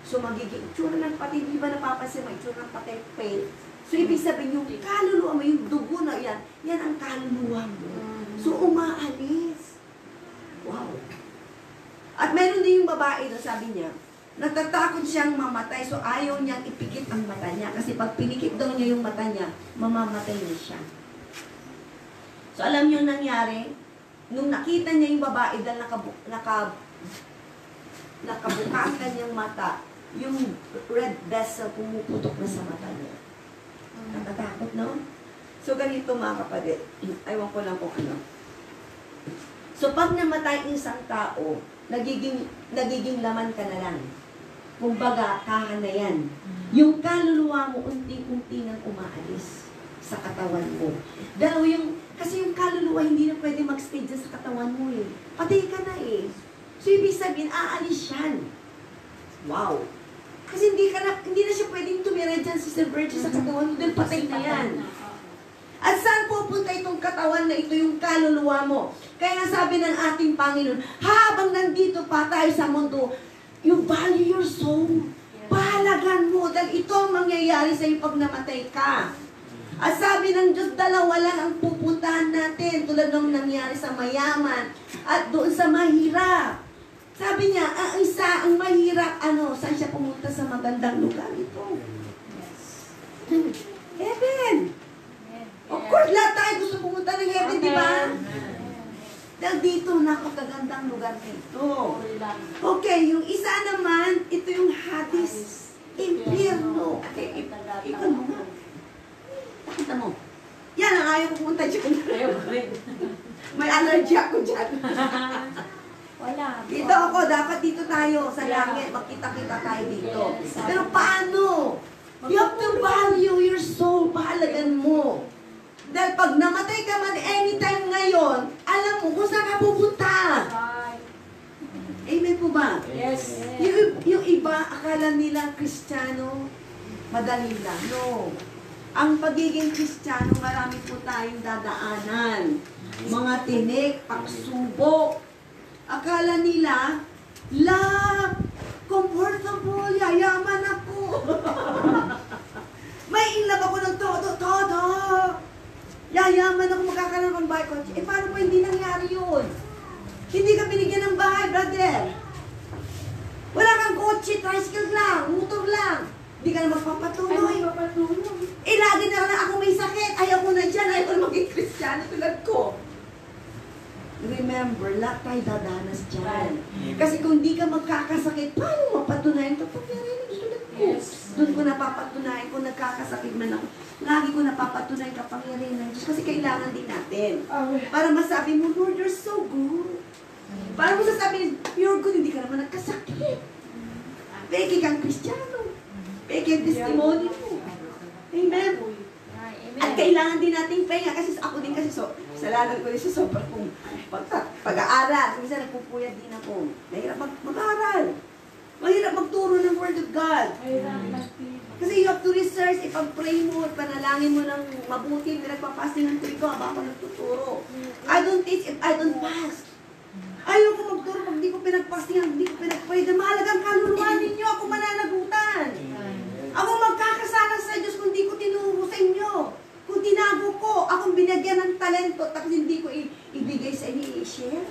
So, magiging itsura ng pati, hindi ba napapansin mo, itsura ng pati, fail. So, ibig sabihin, yung kaluluwa mo, yung dugo na yan, yan ang kaluluwa mo. So, umaalis. Wow. At meron din yung babae na sabi niya, natatakot siyang mamatay, so ayaw niyang ipikit ang mata niya. Kasi pag pinikit daw niya yung mata niya, mamamatay na siya. So, alam niyo nangyari, nung nakita niya yung babae dahil nakabuka ang kanyang mata, yung red vessel pumuputok na sa mata niya. Natatakot, no? So, ganito mga kapatid. Aywan ko lang kung ano. So, pag namatay isang tao, nagiging laman ka na lang. Kumbaga, kahan na yan. Yung kaluluwa mo, unti-unti nang umaalis sa katawan mo. Kasi yung kaluluwa, hindi na pwede mag-stay dyan sa katawan mo eh. Patay ka na eh. So, ibig sabihin, aalis yan. Wow. Kasi hindi na siya pwedeng tumira dyan sa virgin sa katawan mo dahil patay na yan. At saan pupunta itong katawan na ito, yung kaluluwa mo? Kaya sabi ng ating Panginoon, habang nandito pa tayo sa mundo, you value your soul. Pahalagan mo dahil ito ang mangyayari sa iyo pag namatay ka. At sabi ng Diyos, dalawa lang ang pupuntahan natin tulad ng nangyari sa mayaman at doon sa mahirap. Sabi niya, ang isa, ang mahirap, saan siya pumunta sa magandang lugar ito? Heaven. Of course, lahat tayo gusto pumunta ng heaven, di ba? Dahil dito, napakagandang lugar nito. Okay, yung isa naman, ito yung Hades. Impyerno. Ikaw mo nga. Nakita mo. Yan ang ayaw ko pumunta dyan. Ayaw ko rin. May allergy ako dyan. Wala. Dito ako, dapat dito tayo sa langit. Magkita-kita tayo dito. Pero paano? You have to value your soul. Pahalagan mo. Dahil pag namatay ka man anytime ngayon, alam mo kung saan ka pupunta. Amen po ba? Yes. Yung iba, akala nila Kristiyano, madali lang. No. Ang pagiging Kristiyano, marami po tayong dadaanan. Mga tinik, pagsubok. Akala nila, love, comfortable, yayaman ako. May inlove ako ng todo. Yayaman ako, magkakaroon ng bahay kotse. Paano po hindi nangyari yun? Hindi ka binigyan ng bahay, brother. Wala kang kotse, tricycle lang, motor lang. Hindi ka na magpapatuloy. Lagi na lang ako may sakit. Ayaw ko na dyan. Ayaw ko na maging Kristiyano tulad ko. Remember, lahat tayo dadanas dyan. Kasi kung di ka magkakasakit, paano mapatunayan ito? Pagyarin ang sulat ko. Doon ko napapatunayan kung nagkakasakit man ako. Lagi ko napapatunayan kapangyarihan ng Diyos. Kasi kailangan din natin. Para masabi mo, Lord, you're so good. Para mo sasabihin, you're good, hindi ka naman nagkasakit. Peki kang Kristiyano. Peki ang testimony mo. Amen. At kailangan din nating pahinga kasi ako din kasi salanan ko rin sa sobrang kong pag-aaral. Minsan nagpupuyat din ako. Mahirap mag-aaral. Mahirap magturo ng Word of God. Kasi you have to research, ipag-pray mo, panalangin mo ng mabuti, pinagpapasting ng tuwing ko, habang ako nagtuturo. I don't teach if I don't fast. Ayaw ko magturo pag di ko pinagpasting, hindi ko pinagpray. Mahalagang kaluluwa ninyo, ako mananagutan. Ako magkakasala sa Diyos kung di ko tinuro sa inyo. Kung tinago ko, akong binagyan ng talento, tapos hindi ko ibigay sa inyo, i-share.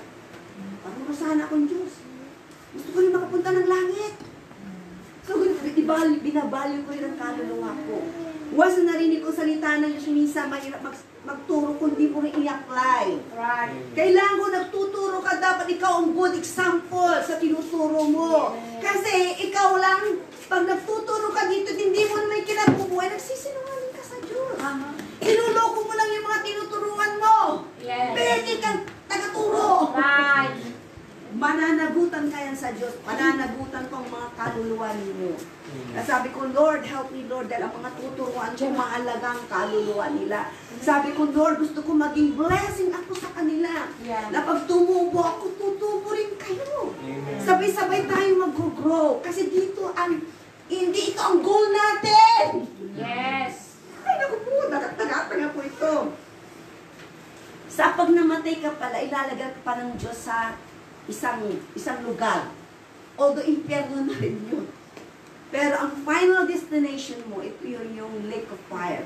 Parang sana akong Diyos. Gusto ko rin makapunta ng langit. So, binabalyo ko rin ang kaluluwa ko. Once na narinig ko salita ng Diyos, minsan mahirap magturo kung di mo rin i-apply. Right. Kailangan ko nagtuturo ka, dapat ikaw ang good example sa tinuturo mo. Kasi ikaw lang, pag nagtuturo ka dito, hindi mo naman kinabubuhay, nagsisinungaling ka sa Diyos. Inuloko mo lang yung mga tinuturuan mo. Yes. Pwede kang tagaturo. Right. Mananagutan ka yan sa Diyos. Mananagutan ko ang mga kaluluwa ninyo. Sabi ko, Lord, help me, Lord, dahil ang mga tuturuan ko, mahalagang kaluluwa nila. Sabi ko, Lord, gusto ko maging blessing ako sa kanila. Yeah. Na pag tumubo ako, tutubo rin kayo. Sabay-sabay tayo mag-grow. Kasi dito, hindi ito ang goal natin. Yes. Ay, naku po, nagatanga po ito. Sa pag namatay ka pala, ilalagay ka pa ng Diyos sa isang lugar. Although impyerno na rin yun. Pero ang final destination mo, ito yung lake of fire.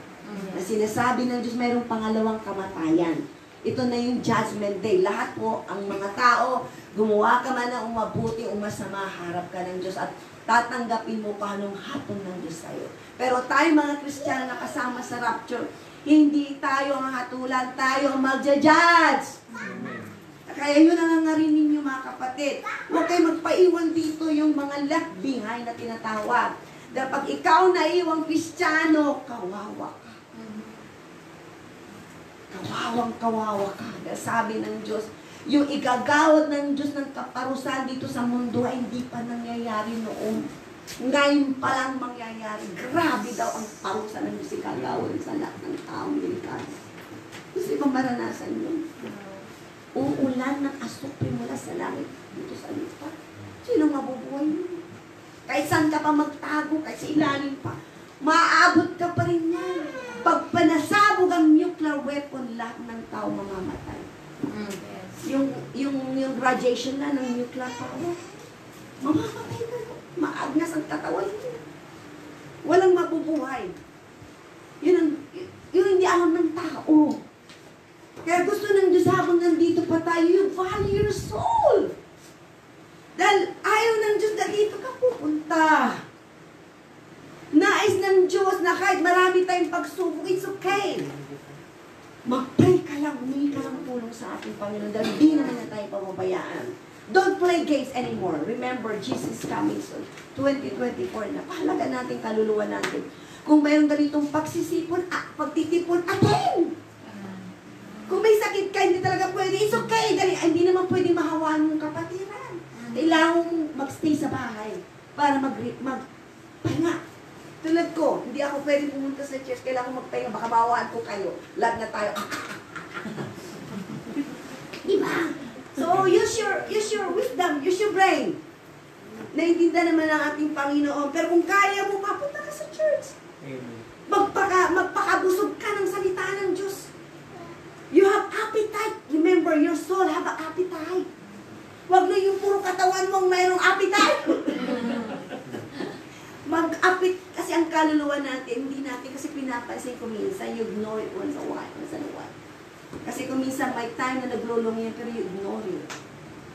Na sinasabi ng Diyos, mayroong pangalawang kamatayan. Ito na yung judgment day. Lahat po, ang mga tao, gumawa ka man ng mabuti o masama, harap ka ng Diyos at tatanggapin mo pa anong hatong ng Diyos sa'yo. Pero tayo mga Kristiyano na kasama sa rapture, hindi tayo ang hatulan, tayo ang magja-judge. Kaya yun ang nangarin ninyo mga kapatid. Huwag kayo magpaiwan dito yung mga left behind na tinatawag. Dahil pag ikaw naiwang Kristiyano, kawawa ka. Kawawang-kawawa ka. Dahil sabi ng Diyos, yung igagawad ng Diyos ng kaparusahan dito sa mundo ay hindi pa nangyayari noon. Ngayon pa lang mangyayari. Grabe daw ang parusa ng Diyos igagawad sa lahat ng taong delikado. Gusto ba maranasan yun? Uulan ng asupre mula sa langit dito sa lupa. Sino mabubuhay mo? Kahit saan ka pa magtago, kahit sa ilalim pa, maaabot ka pa rin yan. Pag panasabog ang nuclear weapon, lahat ng tao mamamatay. Yung radiation na ng nuclear power, mamamatay ka. Maagnas ang katawan mo. Walang mabubuhay. Yun hindi alam ng tao. Kaya gusto ng Diyos habang nandito pa tayo, you value your soul. Dahil ayaw ng Diyos na dito ka pupunta. Nais ng Diyos na kahit marami tayong pagsubok, it's okay. Mag-pray ka lang, humingi ka lang tulong sa ating Panginoon dahil di naman na tayo pababayaan. Don't play games anymore. Remember, Jesus is coming soon. 2024 na. Pahalaga natin kaluluwa natin. Kung mayroong ganitong pagsisipon, pagtitipon, attend! Kung may sakit ka, hindi talaga pwede, it's okay. Dahil hindi naman pwede mahawaan mong kapatiran. Kailangan mong magstay sa bahay para magpahinga. Tulad ko, hindi ako pwede pumunta sa church, kailangan ko magpahinga, baka mawaan ko kayo. Lahat na tayo. Diba? So, use your wisdom, use your brain. Naintindihan naman ang ating Panginoon. Pero kung kaya mo, papunta ka sa church. Magpakabusog ka ng salita ng Diyos. You have appetite. Remember, your soul have an appetite. Huwag na yung puro katawan mong mayroong appetite. Mag-appetite. Kasi ang kaluluwa natin, hindi natin kasi pinapansin kung minsan, you ignore it once in a while. Kasi kung minsan may time na naglulong yan, pero you ignore it.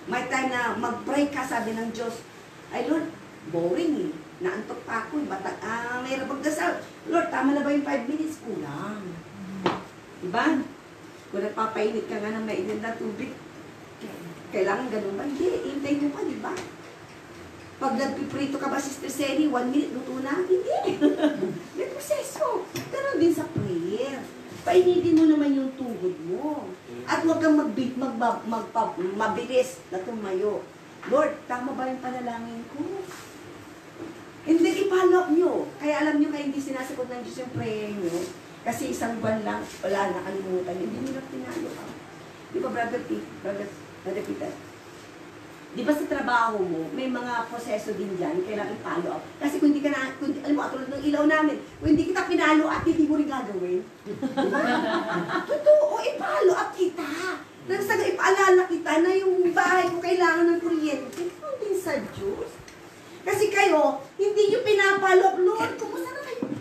May time na mag-pray ka, sabi ng Diyos, ay Lord, boring eh. Naantok pa ako eh. Mayroon pagdasal. Lord, tama na ba yung 5 minutes? Kulang. Diba? Kung nagpapainit ka nga ng mainit na tubig, kailangan ganun ba? Hindi, hintay mo pa, di ba? Pag nagpiprito ka ba, Sister Sally, 1 minute, luto na? Hindi. May proseso. Ganun din sa prayer. Painitin mo naman yung tuhod mo. At huwag kang mabilis na tumayo. Lord, tama ba yung panalangin ko? Hindi, i-follow up nyo. Kaya alam nyo kaya hindi sinasagot ng Diyos yung prayer nyo. Kasi isang buwan lang, wala, nakalimutan. Hindi nila pinalo ka. Di ba, Brother Peter? Di ba sa trabaho mo, may mga proseso din dyan, kailangan i-follow up. Kasi kung hindi ka na, alam mo, tulad ng ilaw namin, kung hindi kita pinalo up, hindi mo rin gagawin. Totoo, i-follow up kita. Nang sa ipaalala kita na yung bahay ko kailangan ng kuryente, kung din sa Diyos. Kasi kayo, hindi nyo pinapalo up, Lord, kumusta na kayo?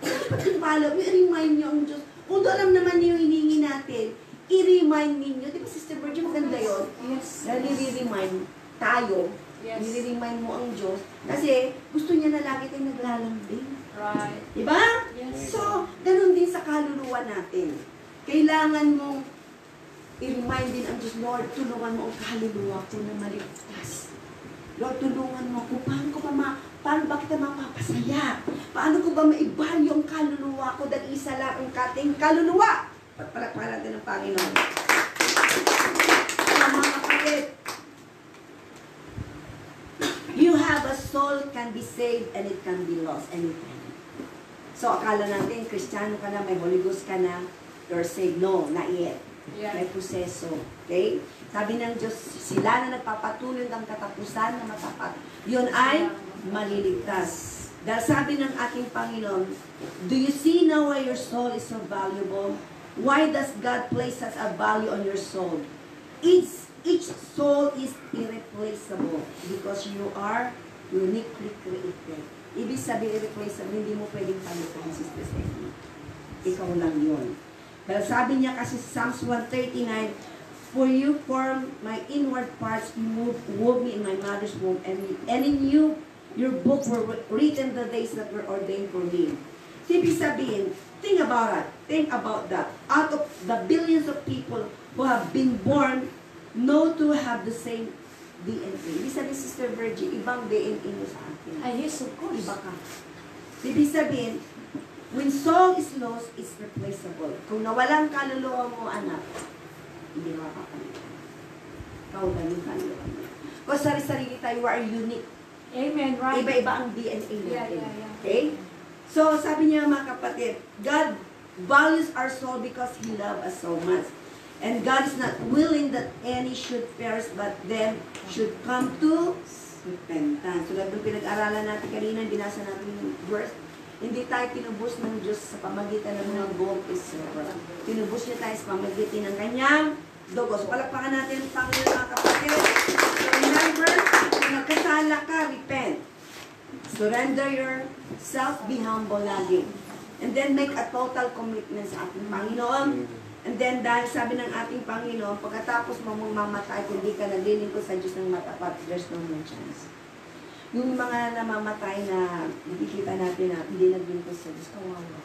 Dapat i-follow up, i-remind nyo ang Diyos. Kung alam naman niyo yung hinihingi natin, i-remind ninyo. Di ba, Sister Virgin, maganda yun? Yes. Dahil i-remind tayo, Yes. i-remind mo ang Diyos. Kasi gusto niya na lagi tayong naglalambing. Right. Di ba? Yes. So, ganun din sa kaluluwa natin. Kailangan mong i-remind din ang Diyos, Lord, tulungan mo ang kaluluwa ko na maligtas. Lord, tulungan mo ako. Paano ba kita mapapasaya? Paano ko ba maibalyo ang kaluluwa ko dahil isa lang ang kating kaluluwa? Pagpalakpakan natin ng Panginoon. Mga kapatid, you have a soul can be saved and it can be lost anytime. So, akala natin, Kristiyano ka na, may Holy Ghost ka na, you're saved. No, not yet. May proseso. Okay? Sabi ng Diyos, sila na nagpapatuloy ng katapusan na matapat, yun ay maliligtas. Dahil sabi ng ating Panginoon, do you see now why your soul is so valuable? Why does God place such a value on your soul? Each soul is irreplaceable because you are uniquely created. Ibig sabihin irreplaceable, hindi mo pwedeng palitan, Sister Stephanie. Ikaw lang yun. Dahil sabi niya kasi sa Psalms 139, for you formed my inward parts, you wove me in my mother's womb, and in you, your book were written the days that were ordained for me. Ibig sabihin, think about that. Out of the billions of people who have been born, no two have the same DNA. Ibig sabihin, Sister Virgie, ibang DNA mo sa akin. Ay, yes, of course. Iba ka. Ibig sabihin, when soul is lost, it's replaceable. Kung nawalang kaluluwa mo, anak, hindi na makakalimutan. Ikaw ganun kaluluwa mo. Kung sarili-sarili tayo, we are unique. Amen, right? Iba-iba ang DNA natin. Yeah. Okay? So, sabi niya mga kapatid, God values our soul because He loves us so much. And God is not willing that any should perish, but them should come to repentance. So, nung pinag-aralan natin kanina, binasa natin yung verse, hindi tayo tinubos ng Diyos sa pamagitan ng mga gold is silver. Tinubos niya tayo sa pamagitan ng kanyang dugo. So, palakpakan natin ang Panginoon mga kapatid. So, remember, kung nagkasala ka, repent. Surrender yourself, be humble lagi. And then make a total commitment sa ating Panginoon. And then dahil sabi ng ating Panginoon, pagkatapos mo mamamatay, kung di ka naglilingkod sa Diyos ng matapat, there's no more chance. Yung mga namamatay na nakikita natin na hindi naglilingkod sa Diyos, kawawa.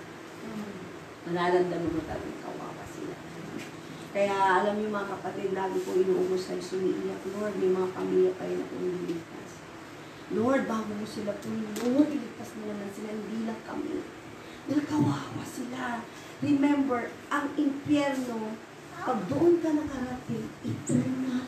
Manaramdaman mo talagang kawawa sila. Kaya alam niyo mga kapatid, lagi ko inuubos sa sumiiyak, Lord, may mga pamilya kayo na pumiligtas. Lord, bago mo sila pumiligtas, Lord, iligtas mo naman sila, hindi lang kami. Dahil kawawa sila. Remember, ang impyerno, pag doon ka nakarating, eternal.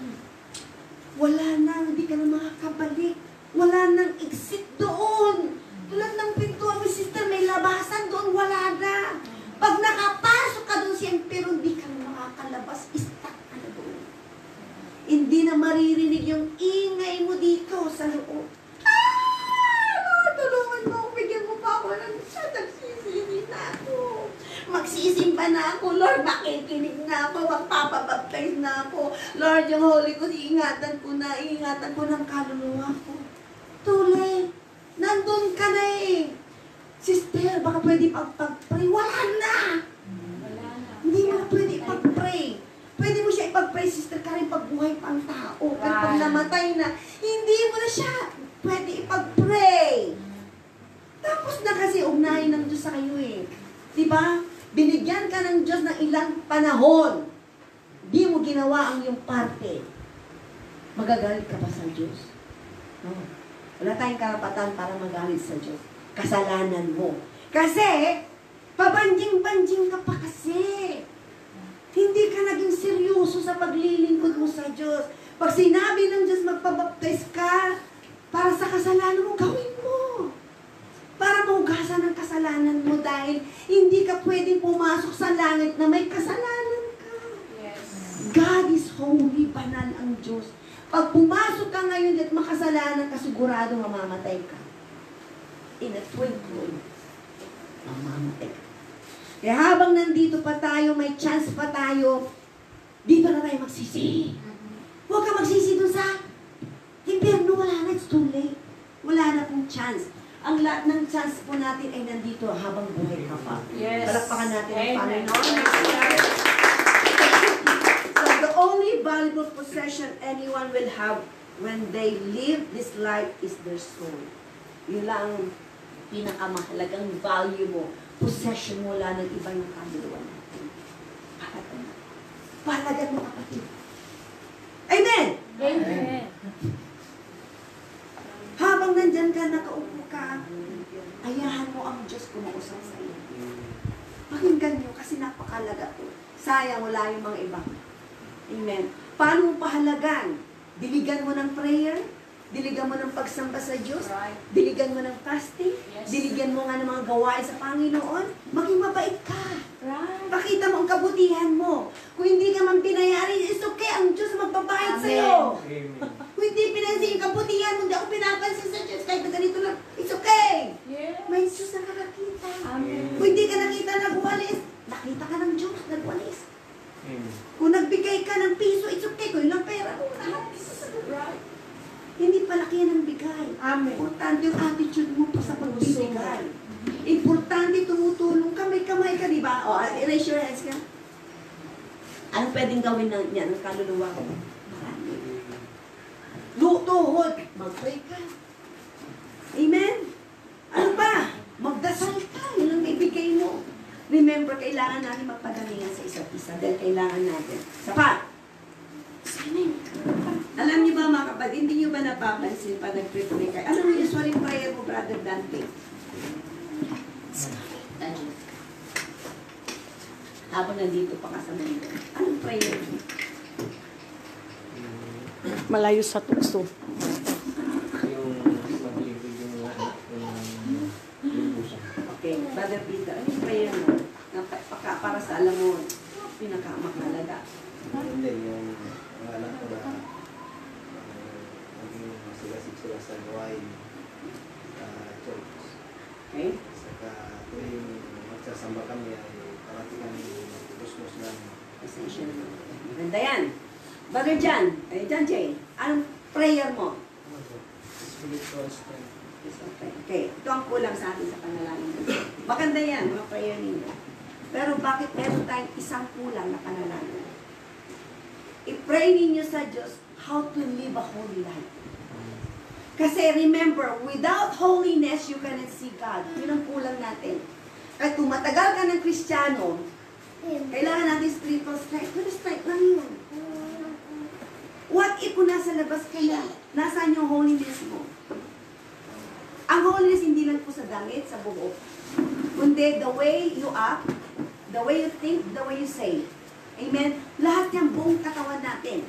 Wala nang, hindi ka na makakabalik. Wala nang exit doon. Tulad ng pintuan mo, sister, may labasan doon, wala na. Pag nakapasok ka doon sa impyerno, hindi ka na makakalabas, stuck ka na doon. Hindi na maririnig yung ingay mo dito sa loob. Lord, tulungan mo ako, bigyan mo pa ako ng siya, nagsisisi na ako. Magsisimba na ako, Lord, makikinig na ako, magpapabaptize na ako. Lord, yung Holy Ghost, iingatan ko ng kaluluwa ko. Tuloy, nandun ka na eh. Sister, baka pwede pag-pray. Wala na! Hindi mo pwede pag-pray. Pwede mo siya ipag-pray, Sister Karen, pag buhay pang tao. Pero pag namatay na, hindi mo na siya pwede ipag-pray. Tapos na kasi ugnayan ng Diyos sa kayo eh. Diba? Binigyan ka ng Diyos ng ilang panahon. Di mo ginawa ang iyong parte. Magagalit ka ba sa Diyos? No. Wala tayong karapatan para magalit sa Diyos. Kasalanan mo. Kasi, pabanjing-banjing ka pa kasi. Hindi ka naging seryoso sa paglilingkod mo sa Diyos. Pag sinabi ng Diyos magpabaptize ka, para sa kasalanan mo, gawin mo. Para mahugasan ng kasalanan kasalanan mo dahil hindi ka pwedeng pumasok sa langit na may kasalanan ka. Yes. God is holy, banal ang Diyos. Pag pumasok ka ngayon at makasalanan ka, sigurado mamamatay ka. In a twinkling, mamamatay ka. Kaya habang nandito pa tayo, may chance pa tayo, dito na tayo magsisi. Huwag ka magsisi dun sa impyerno, wala na, it's too late. Wala na pong chance. Ang lahat ng chance po natin ay nandito habang buhay ka pa. Yes. Palakpakan natin ang Amen. Panginoon. So the only valuable possession anyone will have when they live this life is their soul. Yun lang ang pinakamahalagang value mo. Possession mo lang ng iba yung kaluluwa natin. Palagan mo. Palagan mo, kapatid. Amen! Amen. Habang nandyan ka, nakaupo ka, ayahan mo ang Diyos kumausap sa iyo. Pakinggan nyo kasi napakalaga to. Sayang, wala yung mga iba. Amen. Paano mo pahalagan? Diligan mo ng prayer? Diligan mo ng pagsamba sa Diyos? Right. Diligan mo ng fasting? Yes. Diligan mo nga ng mga gawain sa Panginoon? Maging mabait ka. Right. Pakita mo ang kabutihan mo. Kung hindi ka man pinayari, it's okay. Ang Diyos magbabayad Amen. sa'yo. Amen. Kung hindi pinansin yung kabutihan mo, hindi ako pinapansin sa Diyos, kahit na ganito lang, it's okay. Yes. May Diyos na nakakita. Amen. Kung hindi ka nakita nagwalis, nakita ka ng Diyos nagwalis. Amen. Kung nagbigay ka ng piso, it's okay. Kung ilang pera mo, lahat sa Right. hindi palaki yan ang bigay. Amen. Importante yung attitude mo pa sa pagbibigay. Importante tumutulong ka, may kamay ka, di ba? O, erase your hands ka. Anong pwedeng gawin niya ng kaluluwa ko? Marami. Tuhod, mag-pray ka. Amen? Ano ba? Magdasal ka. Yun ang ibigay mo. Remember, kailangan natin magpagalingan sa isa't isa dahil kailangan natin. Sapat! Sinning. Alam niyo ba mga kapatid, hindi niyo ba napapansin pa nag-pray kayo? Ano yung usually prayer mo, Brother Dante? Habang nandito pa ka sa mundo. Anong prayer mo? Malayo sa tukso. Yung pag-ibig yung puso. Okay, Brother Peter, ano yung prayer mo? Para sa alam mo, pinakamahalaga. Hindi, yung mga anak ko na maging masigasig sila sa gawain sa church. Okay? Saka tuwing magsasamba kami ay parati kami busbos ng Essential. Ganda yan. Brother John, John J., anong prayer mo? Spiritual strength. Okay, ito ang kulang sa atin sa panalangin. Maganda yan, mga prayer ninyo. Pero bakit meron tayong isang kulang na panalangin? I-pray ninyo sa Diyos how to live a holy life. Kasi remember, without holiness, you cannot see God. Yun ang kulang natin. At kung matagal ka ng Kristiyano, kailangan natin spiritual strength. Pero strength lang yun. What if kung nasa labas ka na? Nasaan yung holiness mo? Ang holiness hindi lang po sa damit, sa buhok. Kundi the way you act, the way you think, the way you say. Amen? Lahat yung buong katawan natin.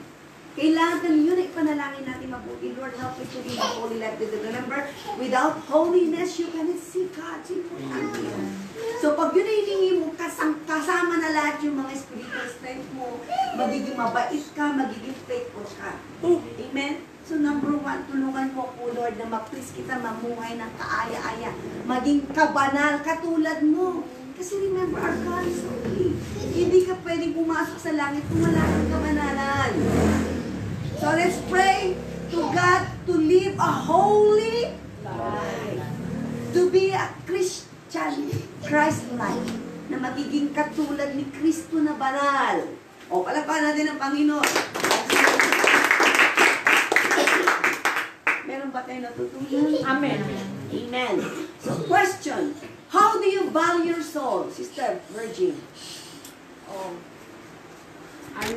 Kailangan natin yun ay panalangin natin mabuti. Lord, help me to live a holy life. Remember, without holiness, you cannot see God. Importante yun. So, pag yun ay hiningi mo, kasama na lahat yung mga spiritual strength mo, magiging mabait ka, magiging faithful ka. Amen? So, number one, tulungan mo po, Lord, na mag-please kita mamuhay ng kaaya-aya. Maging kabanal, katulad mo. Kasi remember, our God is holy. Hindi ka pwedeng pumasok sa langit kung wala kang kabanalan. So, let's pray to God to live a holy life. To be a Christian, Christ-like, na magiging katulad ni Kristo na banal. O, palakpakan natin ang Panginoon. Meron ba tayo natutunan? Amen. Amen. So, question. How do you value your soul, Sister Virgin? Oh, I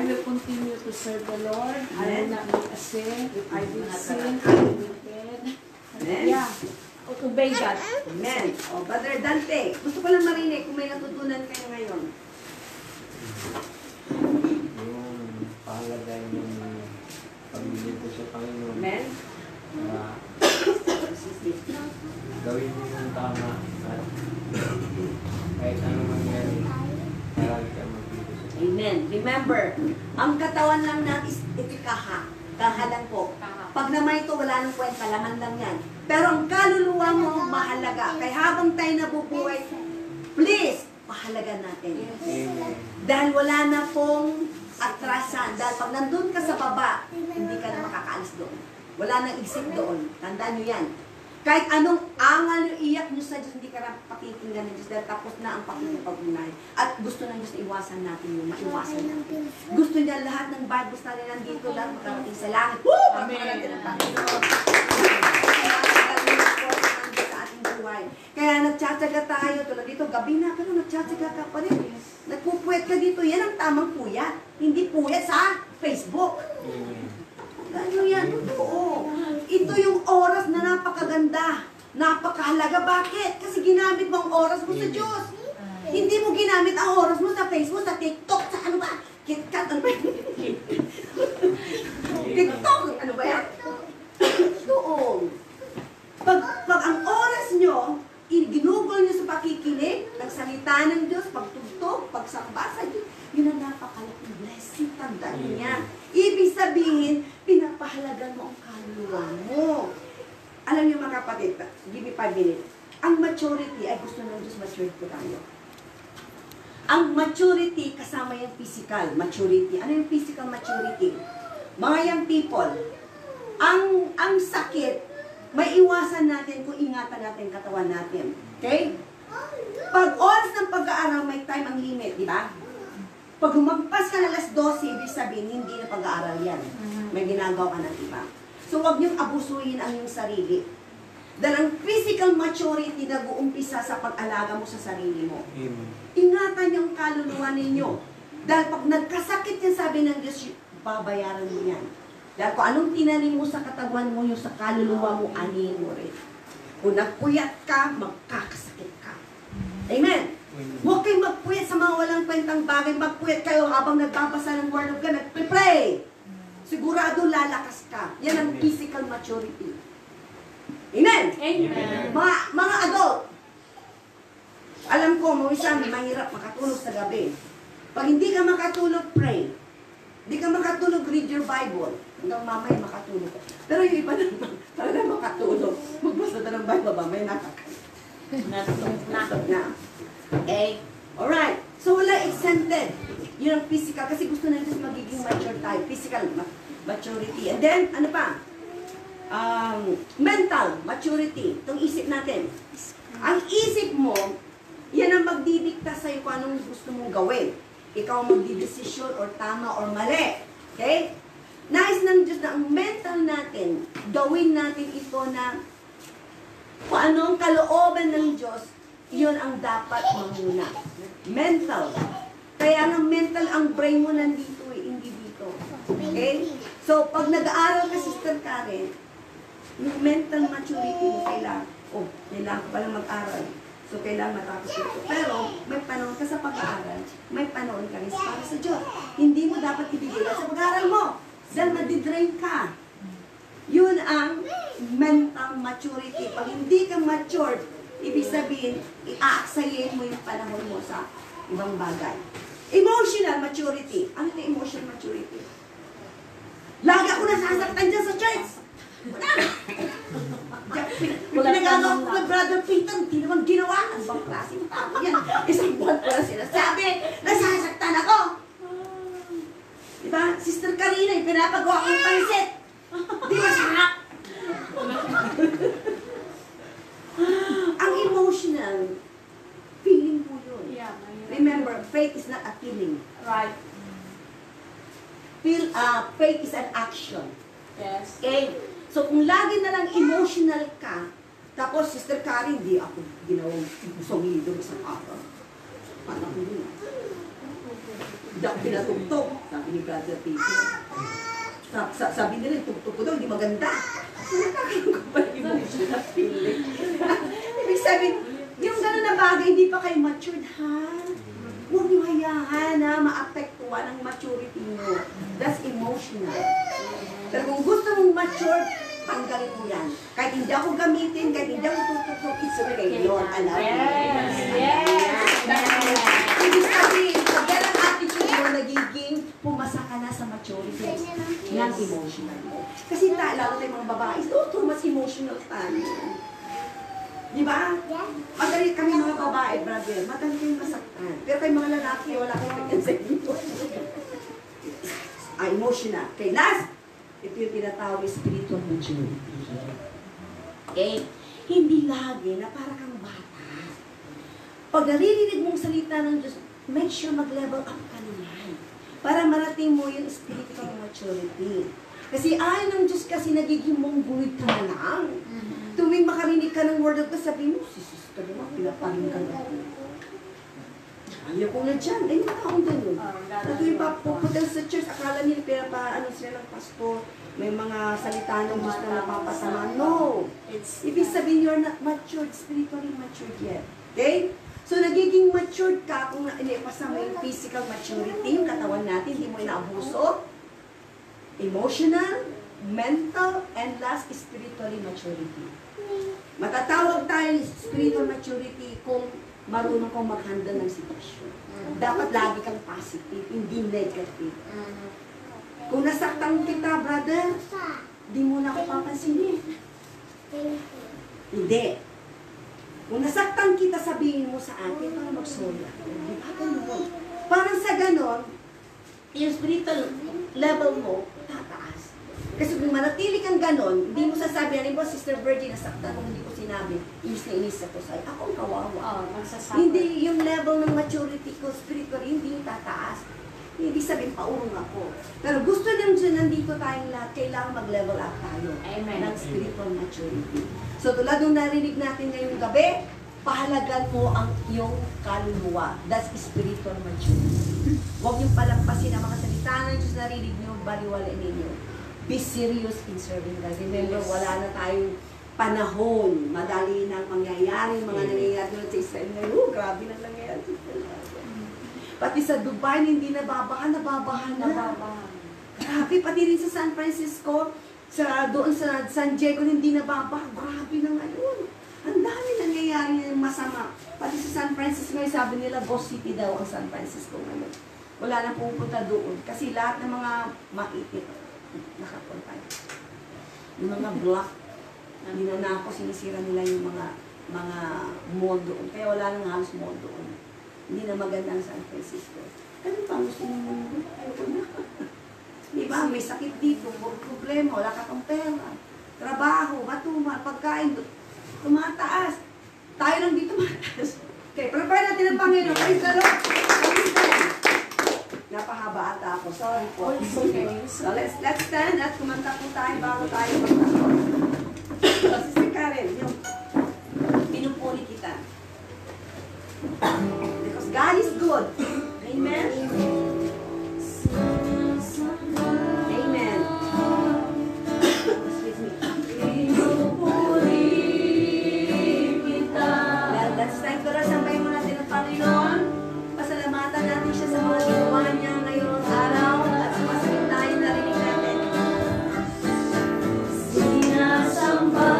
will continue to serve the Lord. I will not be a sin. I will sin. I will be dead. Amen? Yeah. Obey God. Amen. O, Brother Dante, gusto ko lang marinig kung may natutunan kayo ngayon. Yung pahalagahan yung pamilya ko sa Panginoon. Amen? Gawin mo yung tama Amen. Remember, ang katawan lang natin is kaha. Kaha lang po. Pag naman ito, wala nang kwenta, laman lang yan. Pero ang kaluluwa mo, mahalaga. Kaya habang tayo nabubuhay, please, mahalaga natin. Dahil wala na pong atrasan. Dahil pag nandun ka sa baba, hindi ka na makakaalis doon. Wala nang isip doon. Tandaan nyo yan. Kahit anong angal nyo, iyak nyo sa Diyos, hindi ka na pakikinggan ng Diyos dahil tapos na ang pakikipag-unahin. At gusto ng Diyos na iwasan natin yung maiwasan natin. Gusto niya lahat ng Bibles na rin nandito, lahat makarating sa langit. Woo! Amen! Sa ating buhay. Kaya nagtsatsaga tayo, tulad dito, gabi na, pero nagtsatsaga ka pa rin. Nagpupuyat ka dito, yan ang tamang puyat. Hindi puyat sa Facebook. Ano yan? Oo. Ito yung oras na napakaganda. Napakahalaga. Bakit? Kasi ginamit mo ang oras mo sa Diyos. Hindi mo ginamit ang oras mo sa Facebook, sa TikTok, sa ano ba? KitKat, ano ba yan? TikTok, ano ba yan? Doon. Pag ang oras nyo, ginugol nyo sa pakikinig, nagsalita ng Diyos, pagtugtog, pagsamba sa Diyos, yun ang napakalaking blessing. Tandaan niya. Ibig sabihin, pinapahalagan mo ang kaluluwa mo. Alam niyo mga kapatid, give me 5 minutes. Ang maturity ay gusto ng Diyos mature po tayo. Ang maturity kasama yung physical maturity. Ano yung physical maturity? Mga young people, ang sakit, may iwasan natin kung ingatan natin katawan natin. Okay? Pag oras ng pag-aaral, may time ang limit, di ba? Pag humagpas ka na alas 12, ibig sabihin, hindi na pag-aaral yan. May ginagawa ka na, di ba? So, huwag niyong abusuhin ang iyong sarili. Dahil ang physical maturity nag-uumpisa sa pag-alaga mo sa sarili mo. Ingatan niyo ang kaluluwa ninyo. Dahil pag nagkasakit yan, sabi ng Diyos, babayaran mo yan. Dahil kung anong tinanim mo sa katawan mo, yung sa kaluluwa mo, anihin mo rin. Kung nagpuyat ka, magkakasakit ka. Amen? Huwag kayong magpuyat sa mga walang kwentang bagay. Magpuyat kayo habang nagbabasa ng Word of God. Nagpe-pray. Sigurado lalakas ka. Yan ang physical maturity. Amen? Amen. Mga adult, alam ko, mga isa, mahirap makatulog sa gabi. Pag hindi ka makatulog, pray. Hindi ka makatulog, read your Bible. Hanggang mamay makatulog. Pero yung iba naman, talaga makatulog. Magbasa na ng Bible, mamay nakakatulog na. Okay? Alright. So, wala exempted. Yun ang physical. Kasi gusto na Diyos magiging mature tayo. Physical maturity. And then, ano pa? Mental maturity. Itong isip natin. Ang isip mo, yan ang magdidikta sa'yo kung anong gusto mong gawin. Ikaw ang magdidesisyon or tama or mali. Okay? Nais ng Diyos na ang mental natin, gawin natin ito na kung anong kalooban ng Diyos, yun ang dapat manguna. Mental. Kaya nga mental ang brain mo nandito hindi dito. Okay? So, pag nag-aaral ka, Sister Karen, yung mental maturity mo kailangan ko palang mag-aral. So, kailangan matapos ito. Pero, may panahon ka sa pag-aaral, may panahon ka rin para sa Diyos. Hindi mo dapat ibigay sa pag-aaral mo. Dahil madidrain ka. Yun ang mental maturity. Pag hindi ka matured, ibig sabihin, i-aaksayin mo yung panahon mo sa ibang bagay. Emotional maturity. Ano yung emotional maturity? Lagi ako nasasaktan dyan sa church. Pinagagawa ko kay Brother Peter, hindi naman ginawa. Ang bang klase mo tao yan? Isang buwan ko lang sinasabi, nasasaktan ako. Diba? Sister Karina, pinapagawa ko yung pansit. Di masarap. Ang emotional, feeling mo yun. Yeah, Remember, faith is not a feeling. right. Faith is an action. Yes. Okay? So, kung lagi na lang emotional ka, tapos, Sister Karen, hindi ako ginawang sumido sa araw. Paano ko yun? Hindi ako pinatugtog, sabi ni Brother Peter. Sabi nila, yung tugtog ko daw, hindi maganda. So, nakakaroon ko pa yung emotional feeling. Ibig sabihin, yung gano'n na bagay, hindi pa kayo matured, ha? Huwag niyo hayaan na maapektuhan ang maturity mo. That's emotional. Pero kung gusto mong mature, tanggalin mo yan. Kahit hindi ako gamitin, kahit hindi ako tutugtog, it's okay. Lord, I love you. Yes. Yes. Ibig sabihin, pag yan ang attitude mo, naging maturity, non-emotional mo. Kasi lalo tayong mga babae, too much emotional tayo. Di ba? Madali kami mga babae, brother, madali kayong masaktan. Pero kay mga lalaki, wala kang tingin sa inyo. Emotional. Okay, last, ito yung tinatawag spiritual maturity. Okay? Hindi lagi na para kang bata. Pag naririnig mong salita ng Diyos, make sure mag-level up ka naman. Para marating mo yung spiritual maturity. Kasi ayaw ng Diyos kasi nagiging monggulit ka na lang. Tuwing makarinig ka ng word of God, sabihin mo, sisis ka naman, pinapakinggan ako. Ayaw ko na dyan. Ay, mga taong ganun. At tuwing pupunta sa church, akala nila pinapaano sila ng pastor, may mga salita ng Diyos na napapasama. No! Ibig sabihin, you're not matured, spiritually matured yet. Okay? So, nagiging matured ka kung inipasa mo yung physical maturity, yung katawan natin, hindi mo inaabuso, emotional, mental, and last, spiritually maturity. Matatawag tayo spiritual maturity kung marunong kang mag-handle ng sitwasyon. Dapat lagi kang positive, hindi negative. Kung nasaktan kita, brother, di mo na ako papansinin. Hindi. Kung nasaktan kita, sabihin mo sa akin para mag-sorry ako. Di ba ganun? Parang sa ganon, yung spiritual level mo, tataas. Kasi kung manatili kang ganon, hindi mo sasabihin, po, Sister Virgin, nasaktan kung hindi ko sinabi, inis na inis ako sa'yo. Ako ang kawawa. Hindi yung level ng maturity ko, spiritual, hindi yung tataas. Hindi sabihin, paurong ako. Pero gusto lang dyan, nandito tayong lahat, kailangan mag-level up tayo. Amen. Ng spiritual maturity. So tulad nung narinig natin ngayong gabi, pahalagan mo ang iyong kaluluwa. That's spiritual maturity. Huwag niyong palampasin ang mga salita ng Diyos, narinig niyo, baliwala ninyo. Be serious in serving God. Remember, wala na tayong panahon. Madali nang mangyayari, mga nangyayari sa Israel ngayon. Grabe na nangyayari sa Israel. Pati sa Dubai, hindi nababahan na. Grabe, pati rin sa San Francisco, doon sa San Diego, hindi nababaha. Grabe na ngayon. Ang dami nangyayari ng masama. Pati sa San Francisco, sabi nila, ghost city daw ang San Francisco ngayon. Wala na pupunta doon. Kasi lahat ng mga maitit, nakapunta. Yung mga block, ninanako, sinisira nila yung mga mall doon. Kaya wala nang halos mall doon. Hindi na maganda ang San Francisco. Ano pa gusto nyo? Ayoko na. Diba? May sakit dito, problema, wala ka pang pera. Trabaho, matumal, pagkain, tumataas. Tayo lang dito tumataas. Okay, prepare natin ang Panginoon. Praise the Lord. Napahaba ata ako. Sorry po. Okay. So let's stand at kumanta po tayo bago tayo magtakot. So, Sister Karen, yung pinupuli kita. Because God is good. Amen? Amen. Let's thank the Lord. Sampayin mo natin ang Panginoon. Pasalamatan natin siya sa mga ginawa niya ngayong araw at sa mga salita yung narinig natin. Sinasamba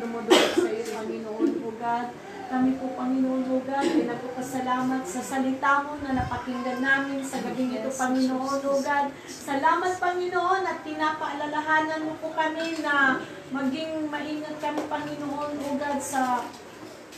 dumudulog sa iyo, Panginoon, O God. Kami po, Panginoon, O God, ay nagpapasalamat sa salita mo na napakinggan namin sa gabing ito, Panginoon, O God. Salamat, Panginoon, at pinapaalalahanan mo po kami na maging maingat kami, Panginoon, O God, sa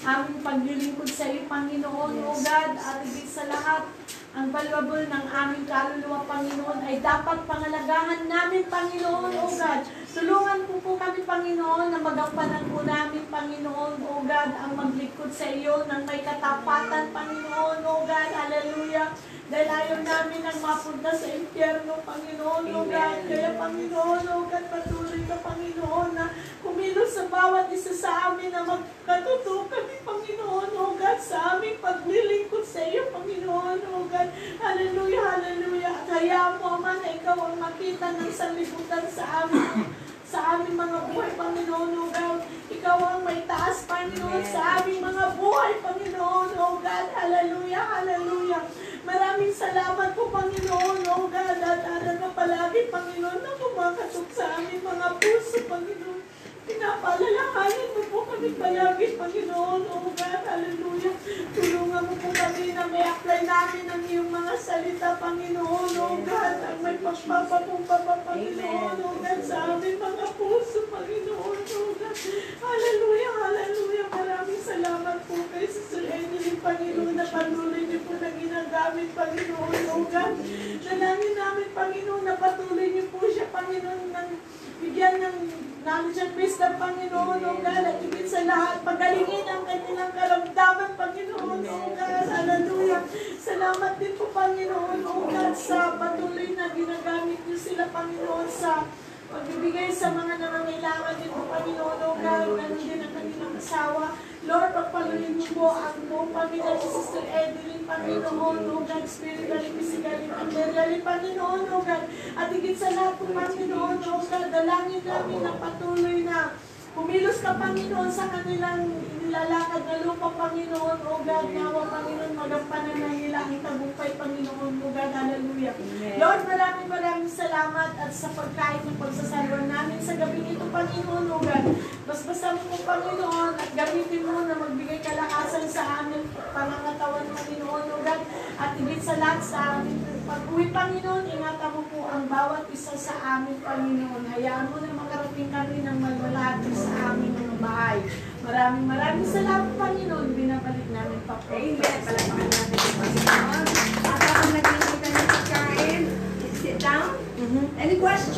aming paglilingkod sa iyo, Panginoon, O God, at higit sa lahat, ang valuable ng aming kaluluwa, Panginoon, ay dapat pangalagahan namin, Panginoon, O God. Tulungan po kami, Panginoon, na magampanan po namin, Panginoon, O God, ang maglingkod sa iyo ng may katapatan, Panginoon, O God, hallelujah. Dahil ayaw namin ang mapunta sa impyerno, Panginoon, O God. Kaya, Panginoon, O God, patuloy ka, Panginoon, na kumilos sa bawat isa sa amin na magkatuto kami, Panginoon, O God, sa aming paglilingkod sa iyo, Panginoon, O God. Hallelujah, hallelujah. At hayaan mo, Ama, na ikaw ang makita ng sanlibutan sa aming mga buhay, Panginoon, O God. Ikaw ang may taas, Panginoon, sa aming mga buhay, Panginoon, O God. Hallelujah, hallelujah. Maraming salamat po, Panginoon, O God. At na palagi, Panginoon, na kumakatok sa aming mga puso, Panginoon. Pinapaalalahanan mo po kami palagi, Panginoon, O God. Hallelujah. Tulungan mo po kami na may apply namin ang iyong mga salita, Panginoon, O God. Ang may pagpapapumpapa, Panginoon, O God, sa aming mga puso, Panginoon, O God. Hallelujah, hallelujah. Maraming salamat po kay Sister Edeline, Panginoon, na patuloy niyo po na ginagamit, Panginoon, O God. Dalangin namin, Panginoon, na patuloy niyo po siya, Panginoon, ng bigyan ng knowledge and wisdom, Panginoon, O God, at higit sa lahat, pagalingin ang kanilang karamdaman, Panginoon, O God, hallelujah. Salamat din po, Panginoon, O God, sa patuloy na ginagamit niyo sila, Panginoon, sa pagbibigay sa mga nangangailangan din po, Panginoon, O God, ganun din ang kanilang asawa. Lord, pagpaluin mo po ang buong pamilya ni Sister Edeline, Panginoon, O God, spiritually, physically, materially, Panginoon, O God. At higit sa lahat po, Panginoon, O God, dalangin namin na patuloy na kumilos ka, Panginoon, sa kanilang nilalakad na lupa, Panginoon, O God, nawa, Panginoon, magampanan ng ilang tagumpay, Panginoon, O God, hallelujah. Lord, maraming salamat at sa pagkain ng pagsasalwa namin sa gabi ito, Panginoon, O God. Basbasan mo, Panginoon, at gamitin mo na magbigay kalakasan sa aming pangangatawan, Panginoon, O God, at higit sa lahat sa aming pag-uwi, Panginoon, ingatan mo po ang bawat isa sa amin, Panginoon. Hayaan mo na makarating kami ng malwalhati sa aming mga bahay. Maraming salamat, Panginoon. Binabalik namin pa po. Amen. Palapakan natin ang Panginoon. At habang nag-iinit na ng pagkain, sit down. Any question?